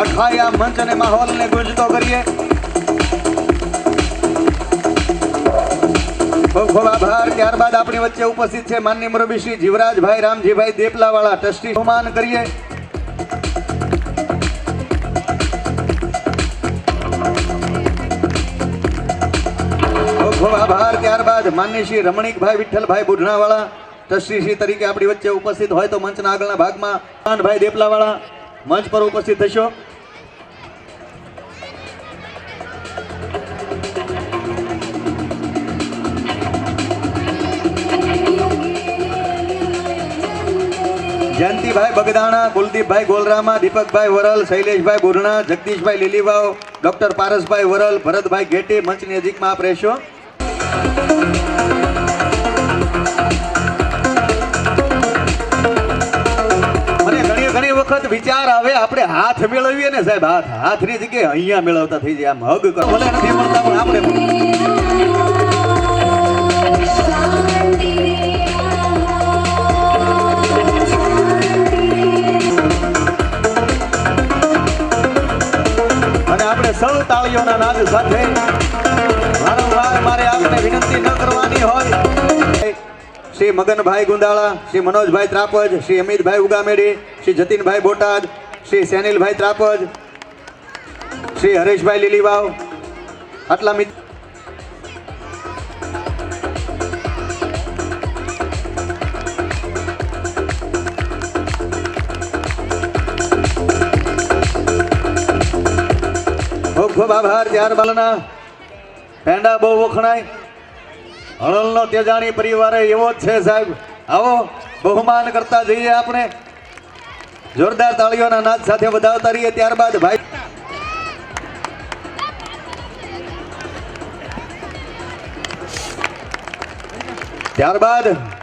આખા આ મંચ અને માહોલને ગુંજતો કરીએ. ખૂબ ખૂબ આભાર. ત્યારબાદ આપણી વચ્ચે ઉપસ્થિત છે માનનીય મુરબી શ્રી જીવરાજભાઈ રામજીભાઈ દેપલાવાળા, ટ્રસ્ટી. બહુમાન કરીએ. ખૂબ આભાર. ત્યારબાદ માનનીય શ્રી રમણીકભાઈ વિઠ્ઠલભાઈ બુઢણાવાળા, ટ્રસ્ટી શ્રી તરીકે આપણી વચ્ચે ઉપસ્થિત હોય તો મંચના આગળના ભાગમાં ભાઈ દેપલાવાળા મંચ પર ઉપસ્થિત થશો. જયંતિભાઈ બગદાણા, કુલદીપભાઈ ગોલરામા, દીપકભાઈ વરલ, શૈલેષભાઈ બુઢણા, જગદીશભાઈ લીલીવાવ, ડોક્ટર પારસભાઈ વરલ, ભરતભાઈ ઘેટી. મંચની નજીકમાં આપ રહેશો. વિચાર આવે આપણે હાથ મેળવીએ ને સાહેબ, હાથની જગ્યાએ અહીંયા મેળવતા થઈ જાય. આમ હગ કરો ભલે નથી મળતા પણ આપણે અને આપણે સૌ તાળીઓના નાદ સાથે વારંવાર મારે આપને વિનંતી ન કરવાની હોય. શ્રી મગનભાઈ ગુંદાળા, શ્રી મનોજભાઈ ત્રાપજ, શ્રી અમિતભાઈ ઉગામેડી, શ્રી જતીનભાઈ બોટાદ, શ્રી સેનિલભાઈ ત્રાપજ, શ્રી હરેશભાઈ લીલીવાવ, આટલા મિત્ર ખૂબ ખૂબ આભાર. ત્યારબાદના પેંડા બહુ વખણાય. હળલનો તેજાણી પરિવાર એવો જ છે સાહેબ. આવો બહુમાન કરતા જઈએ આપણે, જોરદાર તાળીઓના નાદ સાથે વધાવતા રહીએ. ત્યારબાદ ભાઈ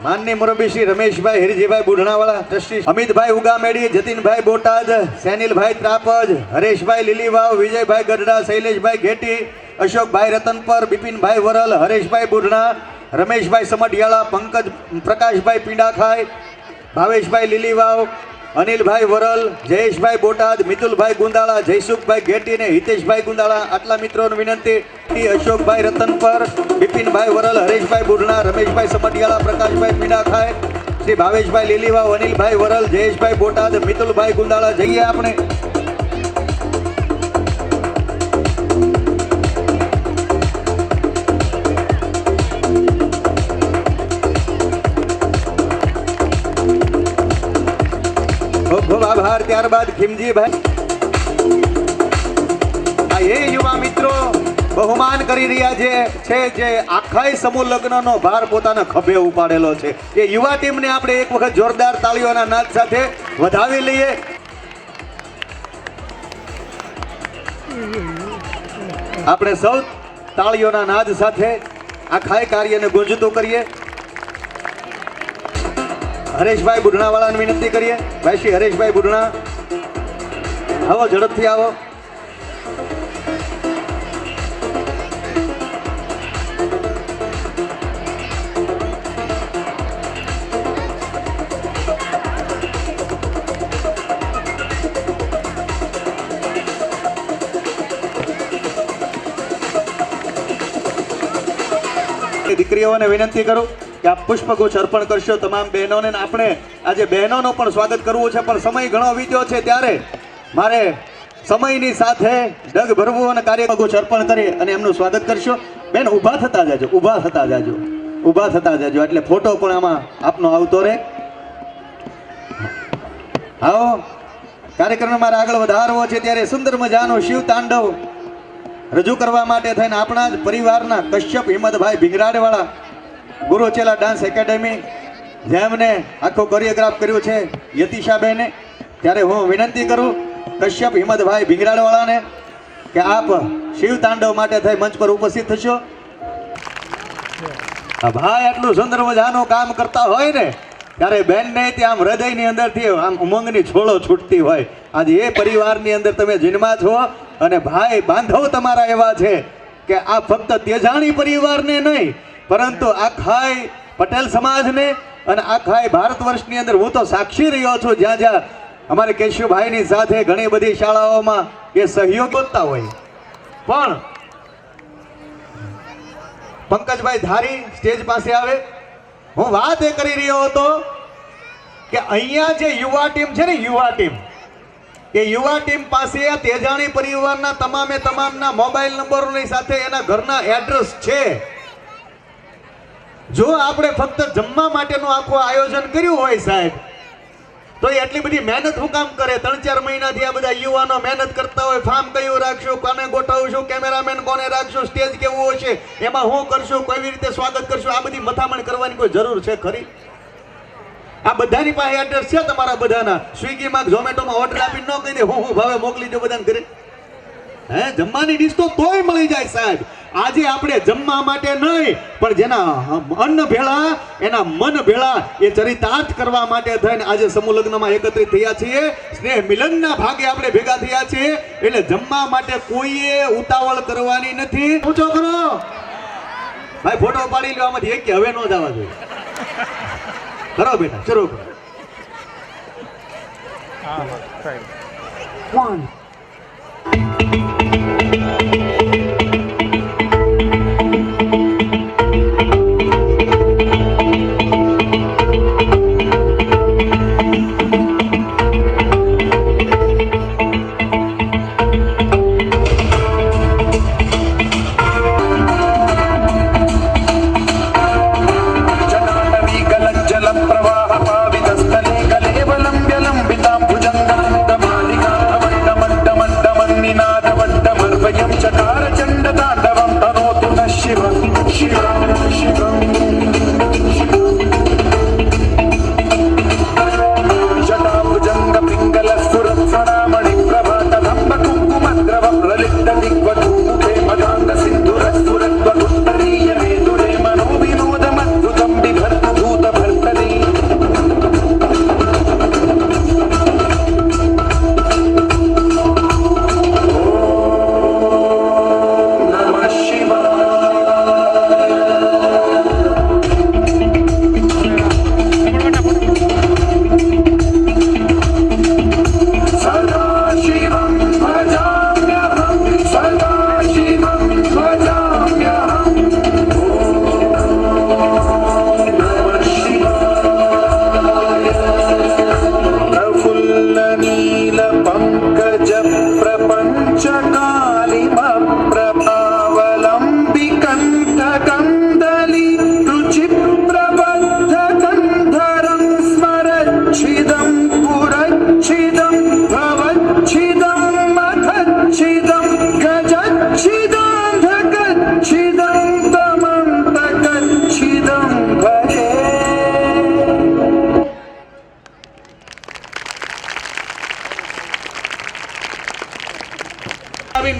માનની મુરબ્બી શ્રી રમેશભાઈ હિરજીભાઈ બુઢણાવાળા, ટ્રસ્ટી અમિતભાઈ ઉગામેડી, જતીનભાઈ બોટાદ, સેનિલભાઈ ત્રાપજ, હરેશભાઈ લીલીવાવ, વિજયભાઈ ગઢડા, શૈલેષભાઈ ઘેટી, અશોકભાઈ રતનપર, બિપિનભાઈ વરલ, હરેશભાઈ બુઢણા, રમેશભાઈ સમઢિયાળા, પંકજ પ્રકાશભાઈ પીડાખાઈ, ભાવેશભાઈ લીલીવાવ, અનિલભાઈ વરલ, જયેશભાઈ બોટાદ, મિતુલભાઈ ગુંદાળા, જયસુખભાઈ ઘેટી ને હિતેશભાઈ ગુંદાળા, આટલા મિત્રોને વિનંતી. અશોકભાઈ રતનપર, બિપિનભાઈ વરલ, હરેશભાઈ બુઢણા, રમેશભાઈ સમઢિયાળા, પ્રકાશભાઈ પીડાખાઈ, શ્રી ભાવેશભાઈ લીલીવાવ, અનિલભાઈ વરલ, જયેશભાઈ બોટાદ, મિતુલભાઈ ગુંદાળા. જઈએ આપણે ખૂબ ખૂબ આભાર. ત્યારબાદ ખીમજીભાઈ, આ એ યુવા મિત્રો બહુમાન કરી રહ્યા છે જે આખાય સમૂહ લગ્નનો ભાર પોતાના ખભે ઉપાડેલો છે. એ યુવા ટીમને આપણે એક વખત જોરદાર તાળીઓના નાદ સાથે વધાવી લઈએ. આપણે સૌ તાળીઓના નાદ સાથે આખાય કાર્યને ગુંજતું કરીએ. હરેશભાઈ બુઢણાવાળાને વિનંતી કરીએ. ભાઈ શ્રી હરેશભાઈ બુઢણા, આવો ઝડપથી આવો. દીકરીઓને વિનંતી કરું કે આપ પુષ્પગુચ્છ અર્પણ કરશો તમામ બહેનોને. આપણે આજે બહેનોનો પણ સ્વાગત કરવું છે પણ સમય ઘણો વીત્યો છે ત્યારે મારે સમયની સાથે ડગ ભરવું અને કાર્યગુચ્છ અર્પણ કરી અને એમનું સ્વાગત કરશો. બેન ઊભા થતા જાજો, ઊભા થતા જાજો, ઊભા થતા જાજો એટલે ફોટો પણ આમાં આપનો આવતો રહે. આવો કાર્યક્રમ મારે આગળ વધારવો છે ત્યારે સુંદર મજાનો શિવ તાંડવ રજૂ કરવા માટે થઈને આપણા જ પરિવારના કશ્યપ હિંમતભાઈ ભીંગરાડવાળા, ગુરુ ચેલા ડાન્સ એકેડેમી, જેમને આખું કોરિયોગ્રાફ કર્યું છે યતિશાબેને, ત્યારે હું વિનંતી કરું કશ્યપ હિંમતભાઈ ભીંગરાડવાળાને કે આપ શિવ તાંડવ માટે થઈ મંચ પર ઉપસ્થિત થશો. ભાઈ આટલું સુંદર મજાનું કામ કરતા હોય ને ત્યારે બેનને ત્યાં આમ હૃદયની અંદરથી આમ ઉમંગની છોડો છૂટતી હોય. આજે એ પરિવારની અંદર તમે જન્મા છો અને ભાઈ બાંધવ તમારા એવા છે કે આ ફક્ત તેજાણી પરિવારને નહીં પરંતુ આખાય પટેલ સમાજને અને આખાય ભારત વર્ષની અંદર હું તો સાક્ષી રહ્યો છું જ્યાં જ્યાં અમારે કેશુભાઈની સાથે ઘણી બધી શાળાઓમાં એ સહયોગ હોતા હોય. પણ પંકજભાઈ ધારી સ્ટેજ પાસે આવે. હું વાત એ કરી રહ્યો હતો કે અહીંયા જે યુવા ટીમ છે ને, યુવા ટીમ, એ યુવા ટીમ પાસે આ તેજાણી પરિવારના તમામે તમામના મોબાઈલ નંબરોની સાથે એના ઘરના એડ્રેસ છે. જો આપણે ફક્ત જમવા માટેનું આખું આયોજન કર્યું હોય સાહેબ તો એટલી બધી મહેનત હું કામ કરે? 3-4 મહિનાથી આ બધા યુવાનો મહેનત કરતા હોય. ફાર્મ કયું રાખશું, કોને ગોઠવશું, કેમેરામેન કોને રાખશું, સ્ટેજ કેવું હશે, એમાં હું કરશું, કેવી રીતે સ્વાગત કરશું, આ બધી મથામણ કરવાની કોઈ જરૂર છે ખરી? આ બધાની પાસે એડ્રેસ છે તમારા બધાના. સ્વિગીમાં ઝોમેટોમાં ઓર્ડર આપીને ન કહી દે હું ભાવે મોકલી દો બધાને ઘરે. હે જમવાની ડીશ તો તોય મળી જાય સાહેબ. આજે આપણે જમવા માટે નહીં પણ જેના અન્ન ભેળા એના મન ભેળા એ ચરિતાર્થ કરવા માટે થઈને આજે સમૂહ લગ્નમાં એકત્રિત થયા છીએ. સ્નેહ મિલનના ભાગે આપણે ભેગા થયા છીએ એટલે જમવા માટે કોઈએ ઉતાવળ કરવાની નથી. ઊંચો કરો ભાઈ, ફોટો પાડી લો આમાંથી એક કે હવે ન જવા જોઈએ. કરો બેટા, શરૂ કરો.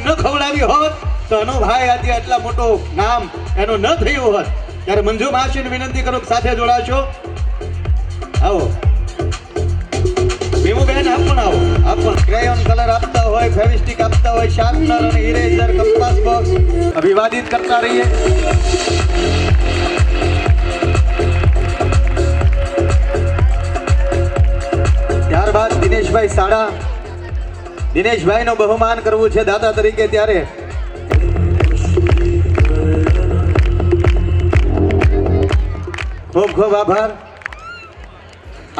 ન ખવડાવી હોત તો અનુભાઈ આજે આટલા મોટો નામ એનું ન થયું હોત. ત્યારે મંજુ માસીને વિનંતી કરું સાથે જોડાશો. આવો ભીમુબેન, આપ પણ આવો. આપ પણ ક્રેયોન કલર આપતા હોય, ફેવિસ્ટિક આપતા હોય, શાર્પનર અને ઇરેઝર, કંપાસ બોક્સ અભિવાદિત કરતા રહીએ. ત્યારબાદ દિનેશભાઈ સાડા, દિનેશભાઈ નું બહુમાન કરવું છે દાતા તરીકે. ત્યારે ખૂબ ખૂબ આભાર.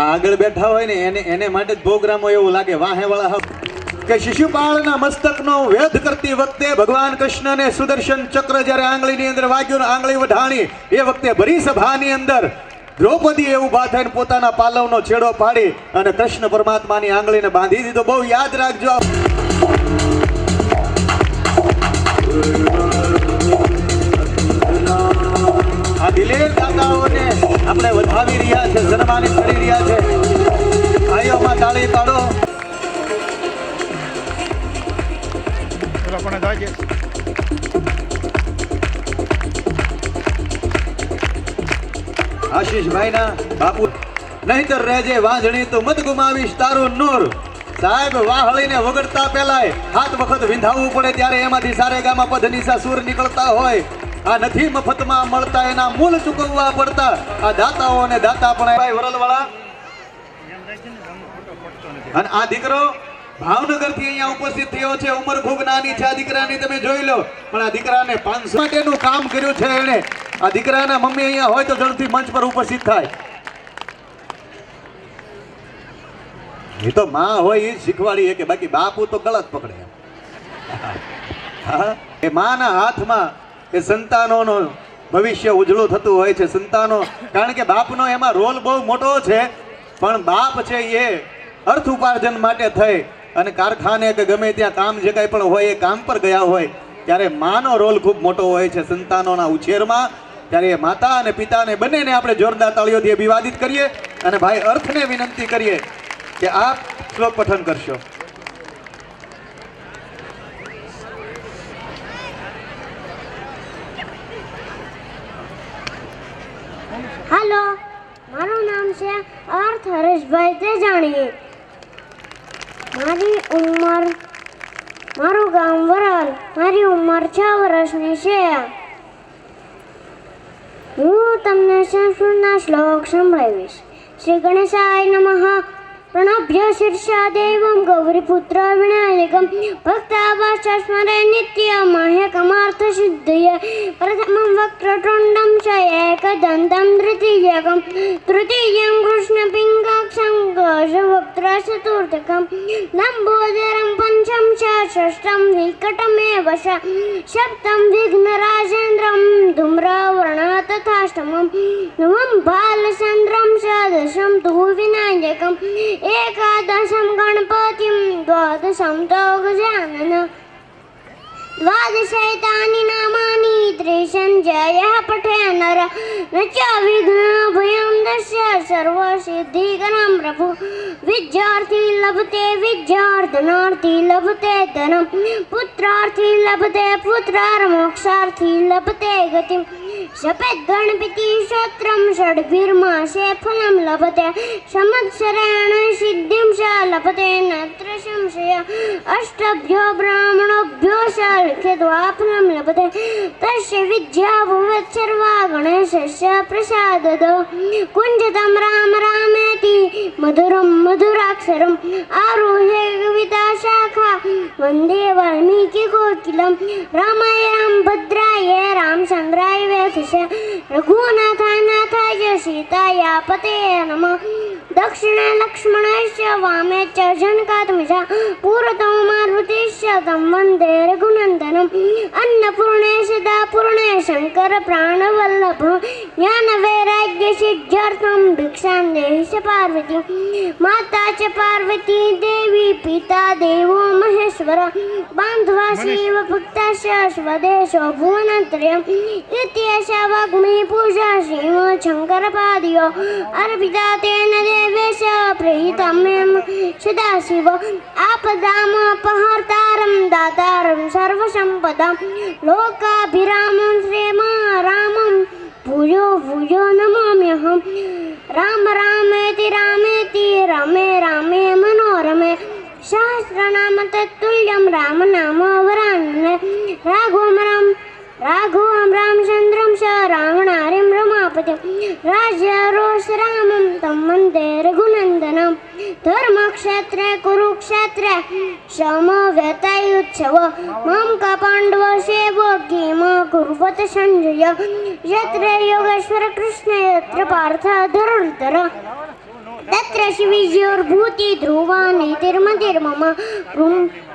આગળ બેઠા હોય ને એને માટે જ પ્રોગ્રામો એવું લાગે વાહે વાળા કે શિશુપાળના મસ્તકનો વેધ કરતી વખતે ભગવાન કૃષ્ણને સુદર્શન ચક્ર જ્યારે આંગળીની અંદર વાગ્યું, આંગળી વઢાણી, એ વખતે ભરી સભાની અંદર દ્રૌપદી એવું ઊભા થઈને પોતાના પાલવનો છેડો પાડી અને કૃષ્ણ પરમાત્માની આંગળીને બાંધી દીધો. બહુ યાદ રાખજો. આ દિલેર દાદાઓને આપણે વધાવી રહ્યા છે, સન્માનિત કરી રહ્યા છે. ભાઈઓમાં તાળી પાડો. આશીષભાઈના બાપુ, નહીતર રહેજે વાંધણી તો મત ગુમાવીશ તારું નૂર. સાહેબ વાહળીને વગડતા પહેલાય 7 વખત વિંધાવવું પડે ત્યારે એમાંથી સારેગામાં પધનિસા સૂર નીકળતા હોય. આ નથી મફતમાં મળતા, એના મૂળ ચૂકવવા પડતા. આ દાતાઓ અને દાતા પણ વરલવાળા અને આ દીકરો ભાવનગર થી અહીંયા ઉપસ્થિત થયો છે. ઉંમર ખૂબ નાની છે આ દીકરાની, તમે જોઈ લો. પણ આ દીકરાને 500 માટેનું કામ કર્યું છે એને. આ દીકરાના મમ્મી અહીંયા હોય તો ઝડપથી મંચ પર ઉપસ્થિત થાય. એ તો માં હોય એ શીખવાડીએ કે બાકી બાપુ તો ગળત પકડે. એ માના હાથમાં એ સંતાનોનો ભવિષ્ય ઉજળું થતું હોય છે. સંતાનો, કારણ કે બાપનો એમાં રોલ બહુ મોટો છે. પણ બાપ છે એ અર્થ ઉપાર્જન માટે થઈ અને કારખાને કે ગમે ત્યાં કામ જે કાંઈ પણ હોય એ કામ પર ગયા હોય ત્યારે માનો રોલ ખૂબ મોટો હોય છે સંતાનોના ઉછેરમાં. ત્યારે એ માતા અને પિતાને બંનેને આપણે જોરદાર તાળીઓથી અભિવાદિત કરીએ અને ભાઈ અર્થને વિનંતી કરીએ કે આપ શ્લોક પઠન કરશો. હાલો, મારું નામ છે અર્થ હરેશભાઈ તેજાણી. મારું ગામ વરાલ. મારી ઉંમર 6 વર્ષની છે. હું તમને સંસ્કૃતના શ્લોક સંભળાવીશ. શ્રી ગણેશાય નમઃ. પ્રણભ્ય શીર્ષા દેવમ ગૌરીપુત્ર વિનાયકમ ભક્તાવાચ સ્મરે નિત્યમહેકમાર્થ સિદ્ધયે પ્રથમં વક્રતુંડમ ચ એકદંતમ તૃતીયં કૃષ્ણપિંગાક્ષં ગજવક્ત્ર ચતુર્થકમ લંબોદરમ પંચમ ચ ષષ્ઠમ વિકટમેવ ચ સપ્તમ વિઘ્નરાજેન્દ્રમ ધૂમ્રવર્ણ તથાષ્ટમમ નવમ બાલચંદ્રમ ચ દશમ તુ વિનાયકમ एकादशं गणपतिं द्वादशं तो गजानन द्वादशैतानि नामानि त्रिसञ्जयः पठे नर न च विघ्नभयं दस्य सर्वसिद्धिकरं प्रभु विद्यार्थी लभते विद्यार्धनार्थी लभते धनं पुत्रार्थी लभते पुत्रार्मोक्षार्थी लभते गतिं सपेत गणपति स्तोत्रं षड्भिर्मासे फलं लभते संवत्सरेण सिद्धिं च लभते नत्र संशय अष्टभ्यो ब्राह्मणोभ्यो च लिखित्वा फलं लभते तस्य विद्या भवेत् सर्वा गणेशस्य प्रसादद कुञ्जतं राम रामेति मधुरं मधुराक्षरम् आरुह्य कविता शाखा वन्दे वाल्मीकिकोकिलं रामाय रामभद्राय रामचन्द्राय वेधसे रघुनाथाय नाथाय सीताया पते नमः दक्षिणे लक्ष्मणस्य वामे च जनकात्मजा पूरतो मारुतिश्च तं वन्दे रघुनन्दनम् अन्नपूर्णे सदा पूर्णे शङ्कर प्राणवल्लभ ज्ञानवैराग्यसिद्ध्यर्थं भिक्षां देहि च पार्वती माता च पार्वती देवी पिता देवो महेश्वर बान्धवा शिव भक्ताश्च स्वदेशो भुवनत्रयम् इत्येषा वाग्मी पूजा श्रीमच्छङ्करपादयो अर्पिता तेन देवेश प्रीतं मे सदाशिव आपदामपहर्तारं दातारं सर्वसम्पदां लोकाभिरामं श्रीरामं भूयो भूयो नमाम्यहम् राम रामेति रामेति रमे रामे मनोरमे सहस्रनाम तत्तुल्यं राम नाम वरानने राघवं रामचन्द्रं च रावणारिं रमापतिं राजारोषरामं तं वन्दे रघुनन्दनं धर्मक्षेत्रे कुरुक्षेत्रे समवेतायुत्सव मम पाण्डवसेवो किम कुर्वत सञ्जय यत्र योगेश्वर कृष्ण यत्र पार्थ धनुर्धर तत्र शिवयोर्भूति ध्रुवा नीतिर्मतिर्मम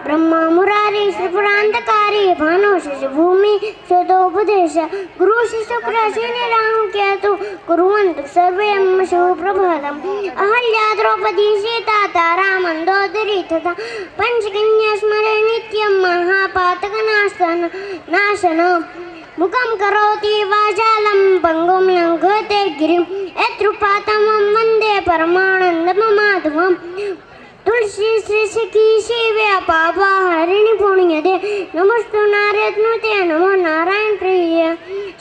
ब्रह्मा मुरारी श्रीपुरान्तकारी भानुषि भूमि स्वतोपदेश गुरु शुक्र शनि राहु केतु कुर्वन्तु सर्वे मम सुप्रभातम् अहल्या द्रौपदी सीता तारा मन्दोदरी तथा पञ्चकन्या स्मरे नित्यं महापातकनाशनम् मुखं करोति वाचालं पङ्गुं लङ्घयते गिरिं यत्कृपातमं वन्दे परमानन्दमाधवम् तुलसी श्री सखी सेव्या पापा हरिणि पुण्यदे नमस्तु नारदनुते नमो नारायण प्रिय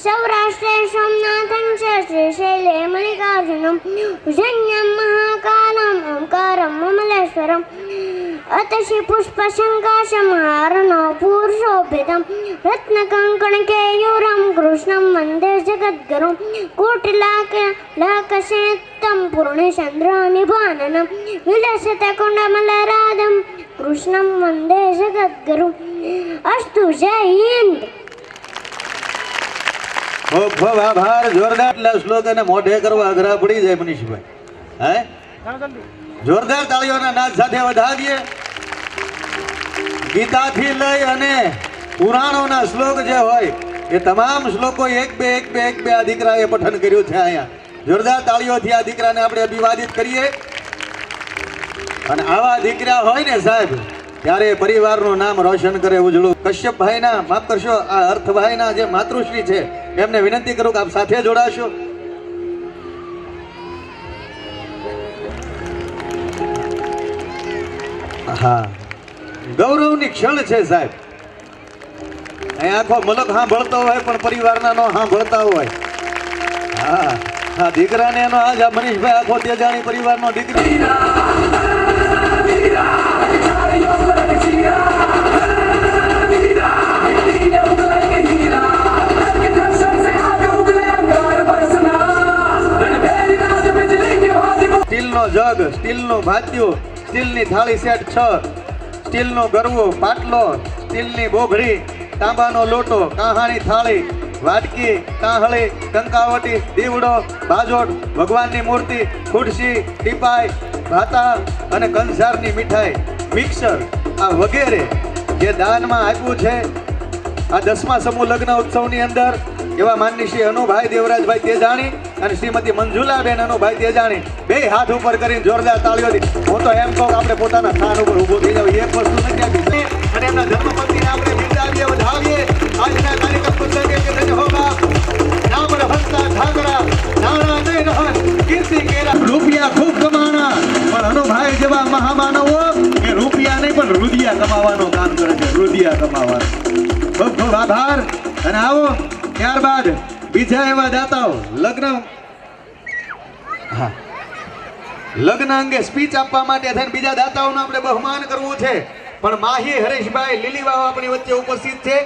सौराष्ट्रे सोमनाथं च श्रीशैले मल्लिकार्जुनं उज्जयिन्यां महाकालम् ओंकारं ममलेश्वरम् अतसि पुष्पशङ्काशमहारणो पूरुषोभितं रत्नकङ्कणकेयूरं कृष्णं वन्दे जगद्गुरुं कोटिलाकशेत्तं पूर्णचन्द्रनिभाननं विलसते कुण्डमलराधं कृष्णं वन्दे जगद्गुरुम् अस्तु जय हिंद. ખૂબ ખૂબ આભાર. જોરદાર શ્લોક અને મોઢે કરવા અઘરા પડી જાય મનીષભાઈ. હે જોરદાર તાળીઓના નાદ સાથે વધાવીએ. ગીતાથી લઈ અને પુરાણોના શ્લોક જે હોય એ તમામ શ્લોકો એક બે આ દીકરાએ પઠન કર્યું છે અહીંયા. જોરદાર તાળીઓથી આ દીકરાને આપણે અભિવાદિત કરીએ. અને આવા દીકરા હોય ને સાહેબ ત્યારે પરિવારનું નામ રોશન કરે ઉજળું. કશ્યપભાઈના માફ કરશો આ અર્થભાઈના જે માતૃશ્રી છે એમને વિનંતી કરું કે આપ સાથે જોડાશો. હા ગૌરવની ક્ષણ છે સાહેબ. અહીં આખો મલક સાંભળતો હોય પણ પરિવારના નો સાંભળતા હોય. હા આ દીકરાને એનો આજ આ મનીષભાઈ આખો તેજાણી પરિવારનો દીકરી સ્ટીલનો જગ, સ્ટીલનું ભાત્યું, સ્ટીલની થાળી સેટ 6, સ્ટીલનો ગરવો, પાટલો, સ્ટીલની બોઘડી, તાંબાનો લોટો, કાહાની થાળી, વાટકી, કાહળી, કંકાવટી, દીવડો, બાજોટ, ભગવાનની મૂર્તિ, ખુરશી, ટીપાઈ, ભાતા અને કંસારની મીઠાઈ, મિક્સર આ વગેરે જે દાનમાં આપ્યું છે આ 10મા સમૂહ લગ્ન ઉત્સવની અંદર એવા માનની શ્રી અનુભાઈ દેવરાજભાઈ તેજાણી અને શ્રીમતી મંજુલાબેન અનુભાઈ તેજાણી બે હાથ ઉપર કરીને જોરદાર તાળીઓથી હું તો એમ કહું કે આપણે પોતાના સ્થાન ઉપર ઊભો થઈ જાવ એક વસ્તુ નથી આપી અને એમના ધર્મપત્નીને આપણે બિરદાવીએ વધાવીએ આજના કાર્યક્રમ પ્રસંગે કે ધન્ય હોગા નામ રહંતા ઠાકરા નાણા નહીં રહન કીર્તિ કેરા રૂપિયા ખૂબ કમાણા પણ અનુભાઈ જેવા મહામાનવો એ રૂપિયા નહીં પણ રુદિયા કમાવાનું કામ કરે છે રુદિયા કમાવાનું ખૂબ ખૂબ આભાર અને આવો ત્યારબાદ બીજા એવા દાતાઓ લગ્ન અંગે સ્પીચ આપવા માટે થઈને બીજા દાતાઓનું આપણે બહુમાન કરવું છે પણ માહી હરેશભાઈ લીલીવાવ આપણી વચ્ચે ઉપસ્થિત છે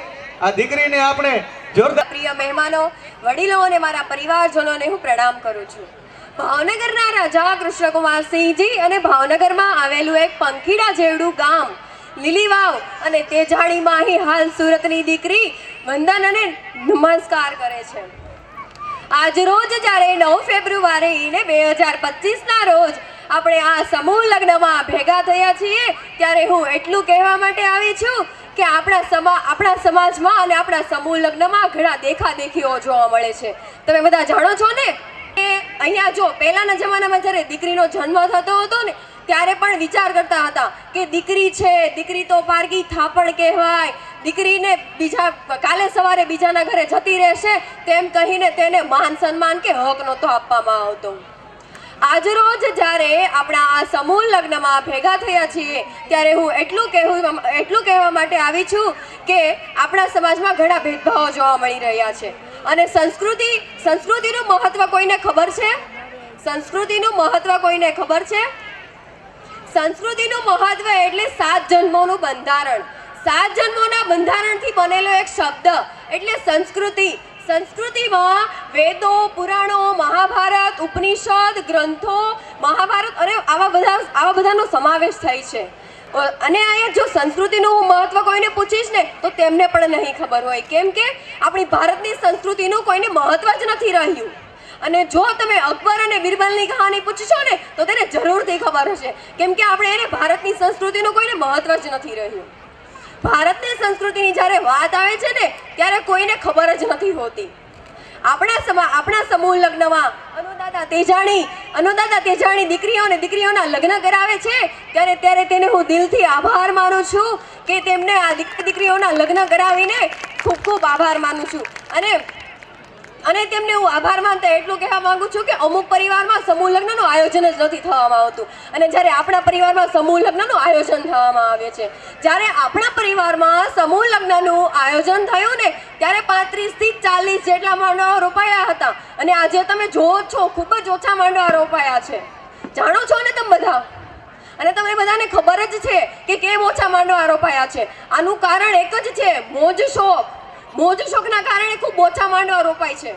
આ દીકરીને આપણે જોરદાર પ્રિય મહેમાનો, વડીલો અને મારા પરિવારજનોને હું પ્રણામ કરું છું. ભાવનગરના રાજા કૃષ્ણકુમારસિંહજી અને ભાવનગરમાં આવેલું એક પંખીડા જેવડું ગામ લીલીવાવ અને તેજાણી માહી હાલ સુરતની દીકરી વંદન અને નમસ્કાર કરે છે. આજ રોજ જ્યારે 9 ફેબ્રુઆરી 2025ના રોજ આપણે આ સમૂહ લગ્નમાં ભેગા થયા છીએ ત્યારે હું એટલું કહેવા માટે આવી છું કે આપણા સમાજમાં અને આપણા સમૂહ લગ્નમાં ઘણા દેખાદેખીઓ જોવા મળે છે. તમે બધા જાણો છો ને કે અહીંયા જો પહેલાના જમાનામાં જ્યારે દીકરીનો જન્મ થતો હતો ને ત્યારે પણ વિચાર કરતા હતા કે દીકરી છે, દીકરી તો પારકી થાપણ કહેવાય, દીકરીને કાલે સવારે બીજાના ઘરે જતી રહેશે તેમ કહીને તેને માન સન્માન કે હક નહોતો આપવામાં આવતો. આજ રોજ જ્યારે આપણા આ સમૂહ લગ્નમાં ભેગા થયા છીએ ત્યારે હું એટલું કહેવા માટે આવી છું કે આપણા સમાજમાં ઘણા ભેદભાવો જોવા મળી રહ્યા છે અને સંસ્કૃતિનું મહત્વ કોઈને ખબર છે? સંસ્કૃતિનું મહત્વ કોઈને ખબર છે? સંસ્કૃતિનું મહત્વ એટલે 7 જન્મોનું બંધારણ. 7 જન્મોના બંધારણથી બનેલો એક શબ્દ એટલે સંસ્કૃતિ. સંસ્કૃતિમાં વેદો, પુરાણો, મહાભારત, ઉપનિષદ, ગ્રંથો, મહાભારત અને આવા બધાનો સમાવેશ થાય છે. અને અહીંયા જો સંસ્કૃતિનું મહત્વ કોઈને પૂછીશ ને તો તેમને પણ નહીં ખબર હોય, કેમ કે આપણી ભારતની સંસ્કૃતિનું કોઈને મહત્વ જ નથી રહ્યું. અને જો તમે અકબર અને બિરબલની કહાની પૂછશો ને તો તેને જરૂરથી ખબર હશે, કેમ કે આપણે એને ભારતની સંસ્કૃતિનું કોઈને મહત્વ જ નથી રહ્યું. ભારતની સંસ્કૃતિની જ્યારે વાત આવે છે ને ત્યારે કોઈને ખબર જ નથી હોતી. આપણા સમૂહ લગ્નમાં અનુદાદા તેજાણી દીકરીઓના લગ્ન કરાવે છે ત્યારે તેને હું દિલથી આભાર માનું છું કે તેમને આ દીકરીઓના લગ્ન કરાવીને ખૂબ ખૂબ આભાર માનું છું. અને તેમને હું આભાર માનતા એટલું કહેવા માંગુ છું કે અમુક પરિવારમાં સમૂહ લગ્નનું આયોજન જ નથી થવામાં આવતું અને જ્યારે આપણા પરિવારમાં સમૂહ લગ્નનું આયોજન થવામાં આવે છે. જ્યારે આપણા પરિવારમાં સમૂહ લગ્નનું આયોજન થયું ને ત્યારે 35 થી 40 જેટલા માંડવા રોપાયા હતા અને આજે તમે જોવો છો ખૂબ જ ઓછા માંડવા રોપાયા છે. જાણો છો ને તમે બધા? અને તમને બધાને ખબર જ છે કે કેમ ઓછા માંડવા રોપાયા છે. આનું કારણ એક જ છે, મોજ શોખના કારણે ખૂબ ઓછા માંડવા રોપાય છે.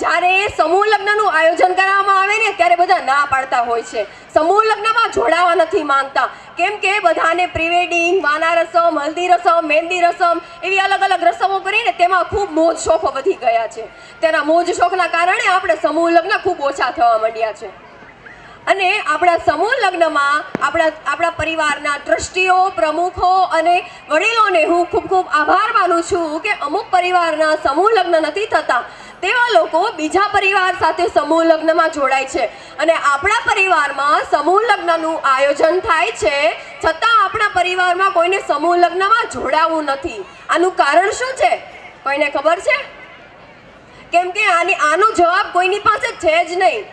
જ્યારે સમૂહ લગ્નનું આયોજન કરવામાં આવે ને ત્યારે બધા ના પાડતા હોય છે, સમૂહ લગ્નમાં જોડાવા નથી માંગતા, કેમ કે બધાને પ્રીવેડિંગ, વાના રસમ, હલ્દી રસમ, મહેંદી રસમ એવી અલગ અલગ રસમો કરીને તેમાં ખૂબ મોજ શોખો વધી ગયા છે. તેના મોજ શોખના કારણે આપણે સમૂહ લગ્ન ખૂબ ઓછા થવા માંડ્યા છે. અને આપણા સમૂહ લગ્નમાં આપણા પરિવારના ટ્રસ્ટીઓ, પ્રમુખો અને વડીલોને હું ખૂબ ખૂબ આભાર માનું છું કે અમુક પરિવારના સમૂહ લગ્ન નથી થતા તેવા લોકો બીજા પરિવાર સાથે સમૂહ લગ્નમાં જોડાય છે અને આપણા પરિવારમાં સમૂહ લગ્નનું આયોજન થાય છે છતાં આપણા પરિવારમાં કોઈને સમૂહ લગ્નમાં જોડાવું નથી. આનું કારણ શું છે? કોઈને ખબર છે? કેમ કે આનો જવાબ કોઈની પાસે છે જ નહીં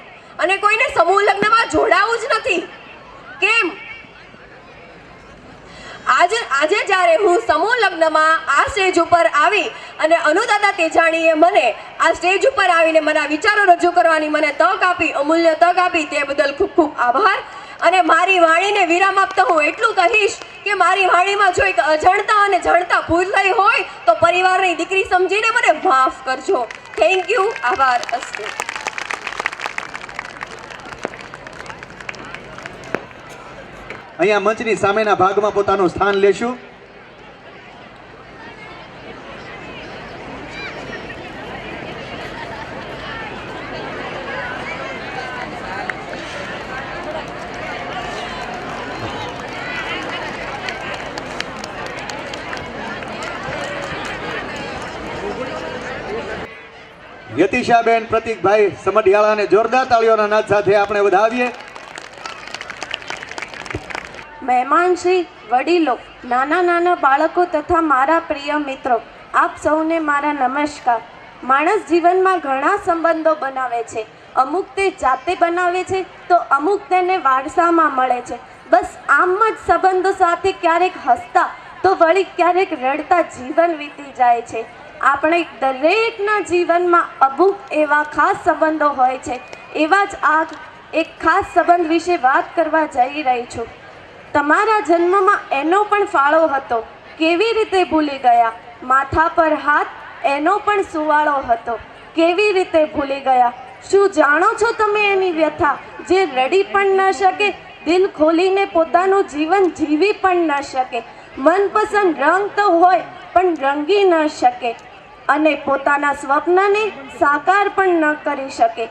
અને કોઈને સમૂહ લગ્નમાં જોડાવું જ નથી. કેમ? આજે જ્યારે હું સમૂહ લગ્નમાં આ સ્ટેજ ઉપર આવી અને અનુદાદા તેજાણીએ મને આ સ્ટેજ ઉપર આવીને મારા વિચારો રજૂ કરવાની મને તક આપી, અમૂલ્ય તક આપી, તે બદલ ખૂબ ખૂબ આભાર. અને મારી વાણીને વિરામ આપતા હું એટલું કહીશ કે મારી વાણીમાં જો એક અજાણતા અને જાણતા ભૂલ થઈ હોય તો પરિવારની દીકરી સમજીને મને માફ કરજો. Thank you. આભાર. અસ્તુ. અહીંયા મંચની સામેના ભાગમાં પોતાનું સ્થાન લેશું. યતિશાબેન પ્રતિકભાઈ સમઢિયાળાને જોરદાર તાળીઓના નાદ સાથે આપણે વધાવીએ. મહેમાન શ્રી, વડીલો, નાના નાના બાળકો તથા મારા પ્રિય મિત્રો, આપ સૌને મારા નમસ્કાર. માણસ જીવનમાં ઘણા સંબંધો બનાવે છે. અમુક તે જાતે બનાવે છે તો અમુક તેને વારસામાં મળે છે. બસ આમ જ સંબંધો સાથે ક્યારેક હસતા તો વળી ક્યારેક રડતા જીવન વીતી જાય છે. આપણે દરેકના જીવનમાં અમુક એવા ખાસ સંબંધો હોય છે. એવા જ આ એક ખાસ સંબંધ વિશે વાત કરવા જઈ રહી છું. તમારા જન્મમાં એનો પણ ફાળો હતો, કેવી રીતે ભૂલી ગયા? માથા પર હાથ, એનો પણ સુવાળો હતો, કેવી રીતે ભૂલી ગયા? શું જાણો છો તમે એની વ્યથા, જે રડી પણ ન શકે, દિલ ખોલીને પોતાનું જીવન જીવી પણ ન શકે, મનપસંદ રંગ તો હોય પણ રંગી ન શકે, અને પોતાના સ્વપ્નને સાકાર પણ ન કરી શકે?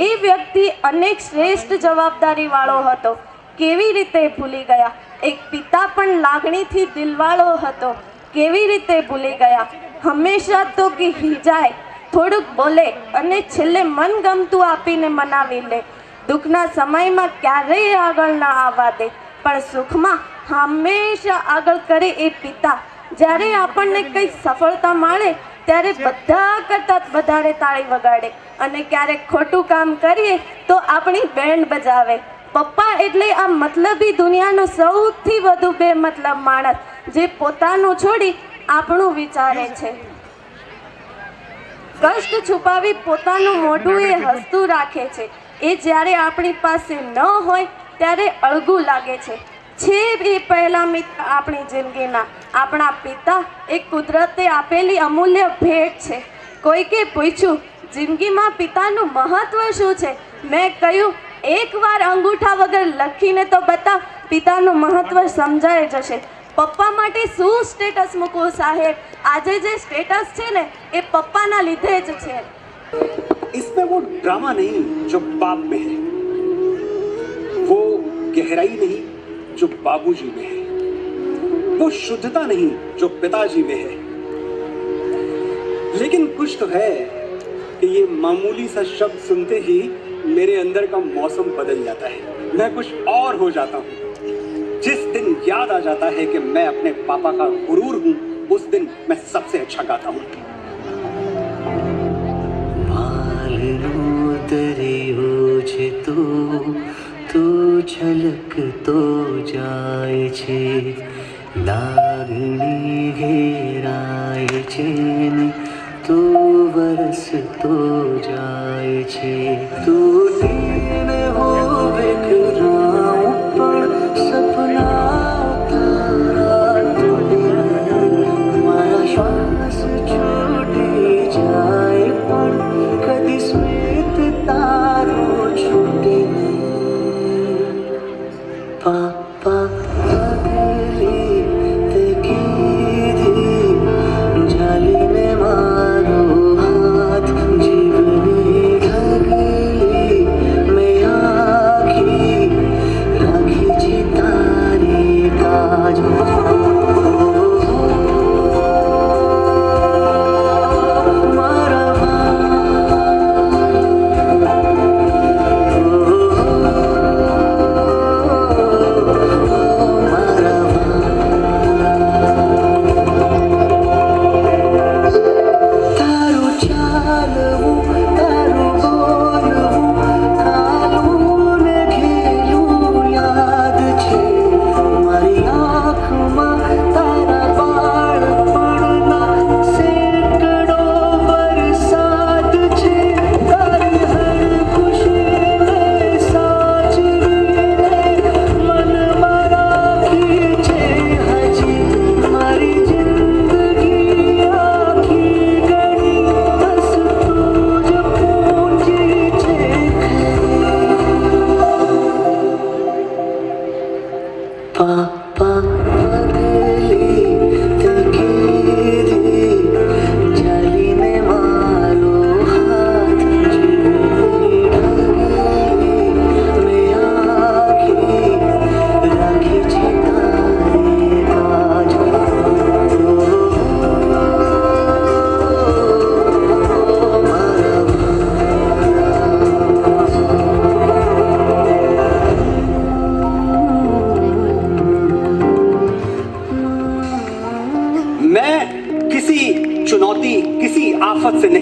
એ વ્યક્તિ અનેક શ્રેષ્ઠ જવાબદારીવાળો હતો, કેવી રીતે ભૂલી ગયા? એક પિતા પણ લાગણીથી દિલવાળો હતો, કેવી રીતે ભૂલી ગયા? હંમેશા તો કે હિજાય, થોડુંક બોલે અને છેલ્લે મનગમતું આપીને મનાવી લે. દુઃખના સમયમાં ક્યારેય આગળ ના આવવા દે, પણ સુખમાં હંમેશા આગળ કરે એ પિતા. જ્યારે આપણને કંઈક સફળતા મળે ત્યારે બધા કરતાં વધારે તાળી વગાડે, અને ક્યારેક ખોટું કામ કરીએ તો આપણી બેન્ડ બજાવે. પપ્પા એટલે આ મતલબી દુનિયાનો સૌથી વધુ બેમતલબ માણસ, જે પોતાનું છોડી આપણું વિચારે છે. કષ્ટ છુપાવી પોતાનું મોઢું એ હસતું રાખે છે. એ જ્યારે આપણી પાસે ન હોય ત્યારે અળગું લાગે છે. એ પહેલા મિત્ર આપણી જિંદગીના, આપણા પિતા એ કુદરતે આપેલી અમૂલ્ય ભેટ છે. કોઈકે પૂછ્યું જિંદગીમાં પિતાનું મહત્વ શું છે? મેં કહ્યું, એકવાર અંગૂઠા વગર લખીને તો બતા, પિતાનું મહત્વ સમજાઈ જશે. પપ્પા માટે શું સ્ટેટસ મૂકવું સાહેબ? આજે જે સ્ટેટસ છે ને એ પપ્પાના લીધે જ છે. इसमें वो ड्रामा नहीं जो बाप में है, वो गहराई नहीं जो बाबूजी में है, वो शुद्धता नहीं जो पिताजी में है. लेकिन कुछ तो है कि ये मामूली सा शब्द सुनते ही मेरे अंदर का मौसम बदल जाता है. मैं कुछ और हो जाता हूँ. जिस दिन याद आ जाता है कि मैं अपने पापा का गुरूर हूँ, उस दिन मैं सबसे अच्छा गाता हूँ. દરિયો છે તો છલકતો જાય છે, લાગણી ઘેરાય છે ને તો વરસતો જાય છે. તૂટીને હોવે કરાઉં પણ સપના તારા તૂટે, મારા શ્વાસ છૂટી જાય પણ કદી સ્મિત તારો છૂટે નહીં. પાપા પગલી તે કીધી, જાલીને મારો હાથ, જીવની ઢગલી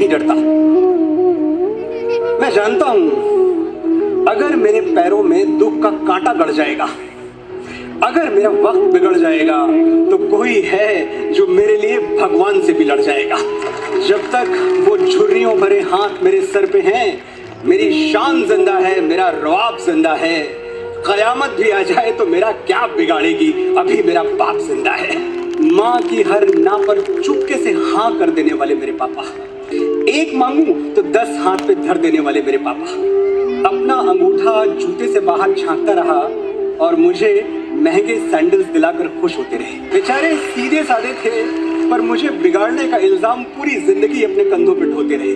नहीं डरता। मैं जानता हूं अगर मेरे पैरों में दुख का कांटा गड़ जाएगा, अगर मेरा वक्त बिगड़ जाएगा, तो कोई है जो मेरे लिए भगवान से भी लड़ जाएगा। जब तक वो झुर्रियों भरे हाथ मेरे सर पे हैं, मेरी शान जिंदा है, मेरा रवाब जिंदा है। कयामत भी आ जाए तो मेरा क्या बिगाड़ेगी, अभी मेरा बाप जिंदा है। माँ की हर ना पर चुपके से हाँ कर देने वाले मेरे पापा, एक मांगू तो 10 हाथ पे धर देने वाले मेरे पापा, अपना अंगूठा जूते से बाहर झांकता रहा और मुझे महंगे सैंडल्स दिलाकर खुश होते रहे। बेचारे सीधे साधे थे, पर मुझे बिगाड़ने का इल्जाम पूरी जिंदगी अपने कंधों पे ढोते रहे।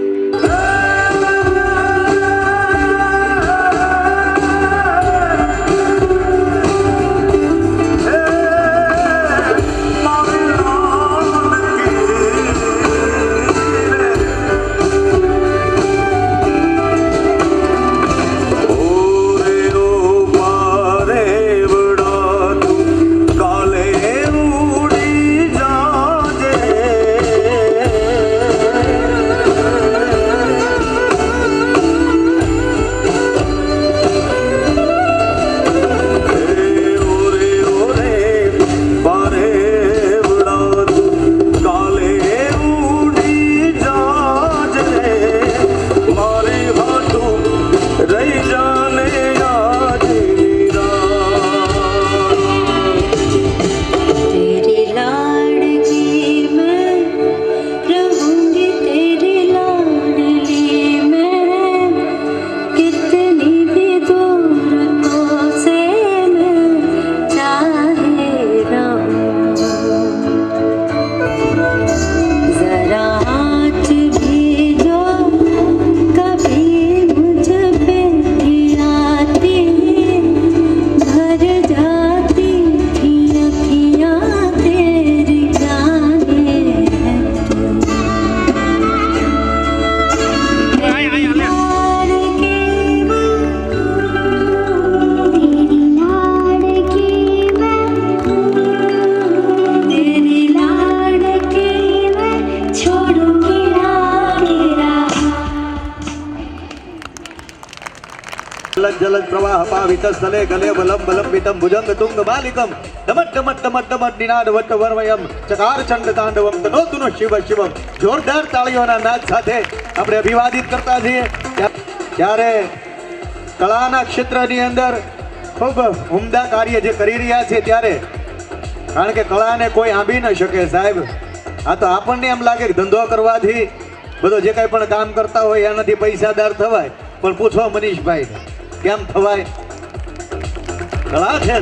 जलज प्रवाह पावित स्थले गले बलम बलंबितम भुजंग तुंग बालिकम डमट डमट डमट डमट निनाद वट वर्वयम चकार चंड तांडवम तनोतुनो शिव शिवम। જોરદાર તાળીઓના નાદ સાથે આપણે અભિવાદિત કરતા છીએ ત્યારે કળાના ક્ષેત્રની અંદર ખૂબ ઉમદા કાર્ય જે કરી રહ્યા છે ત્યારે, કારણ કે કળાને કોઈ આંબી ન શકે સાહેબ। આ તો આપણને એમ લાગે કે ધંધો કરવાથી બધો જે કાંઈ પણ કામ કરતા હોય એનાથી પૈસાદાર થવાય, પણ પૂછો મનીષભાઈ કેમ થવાય? કળા છે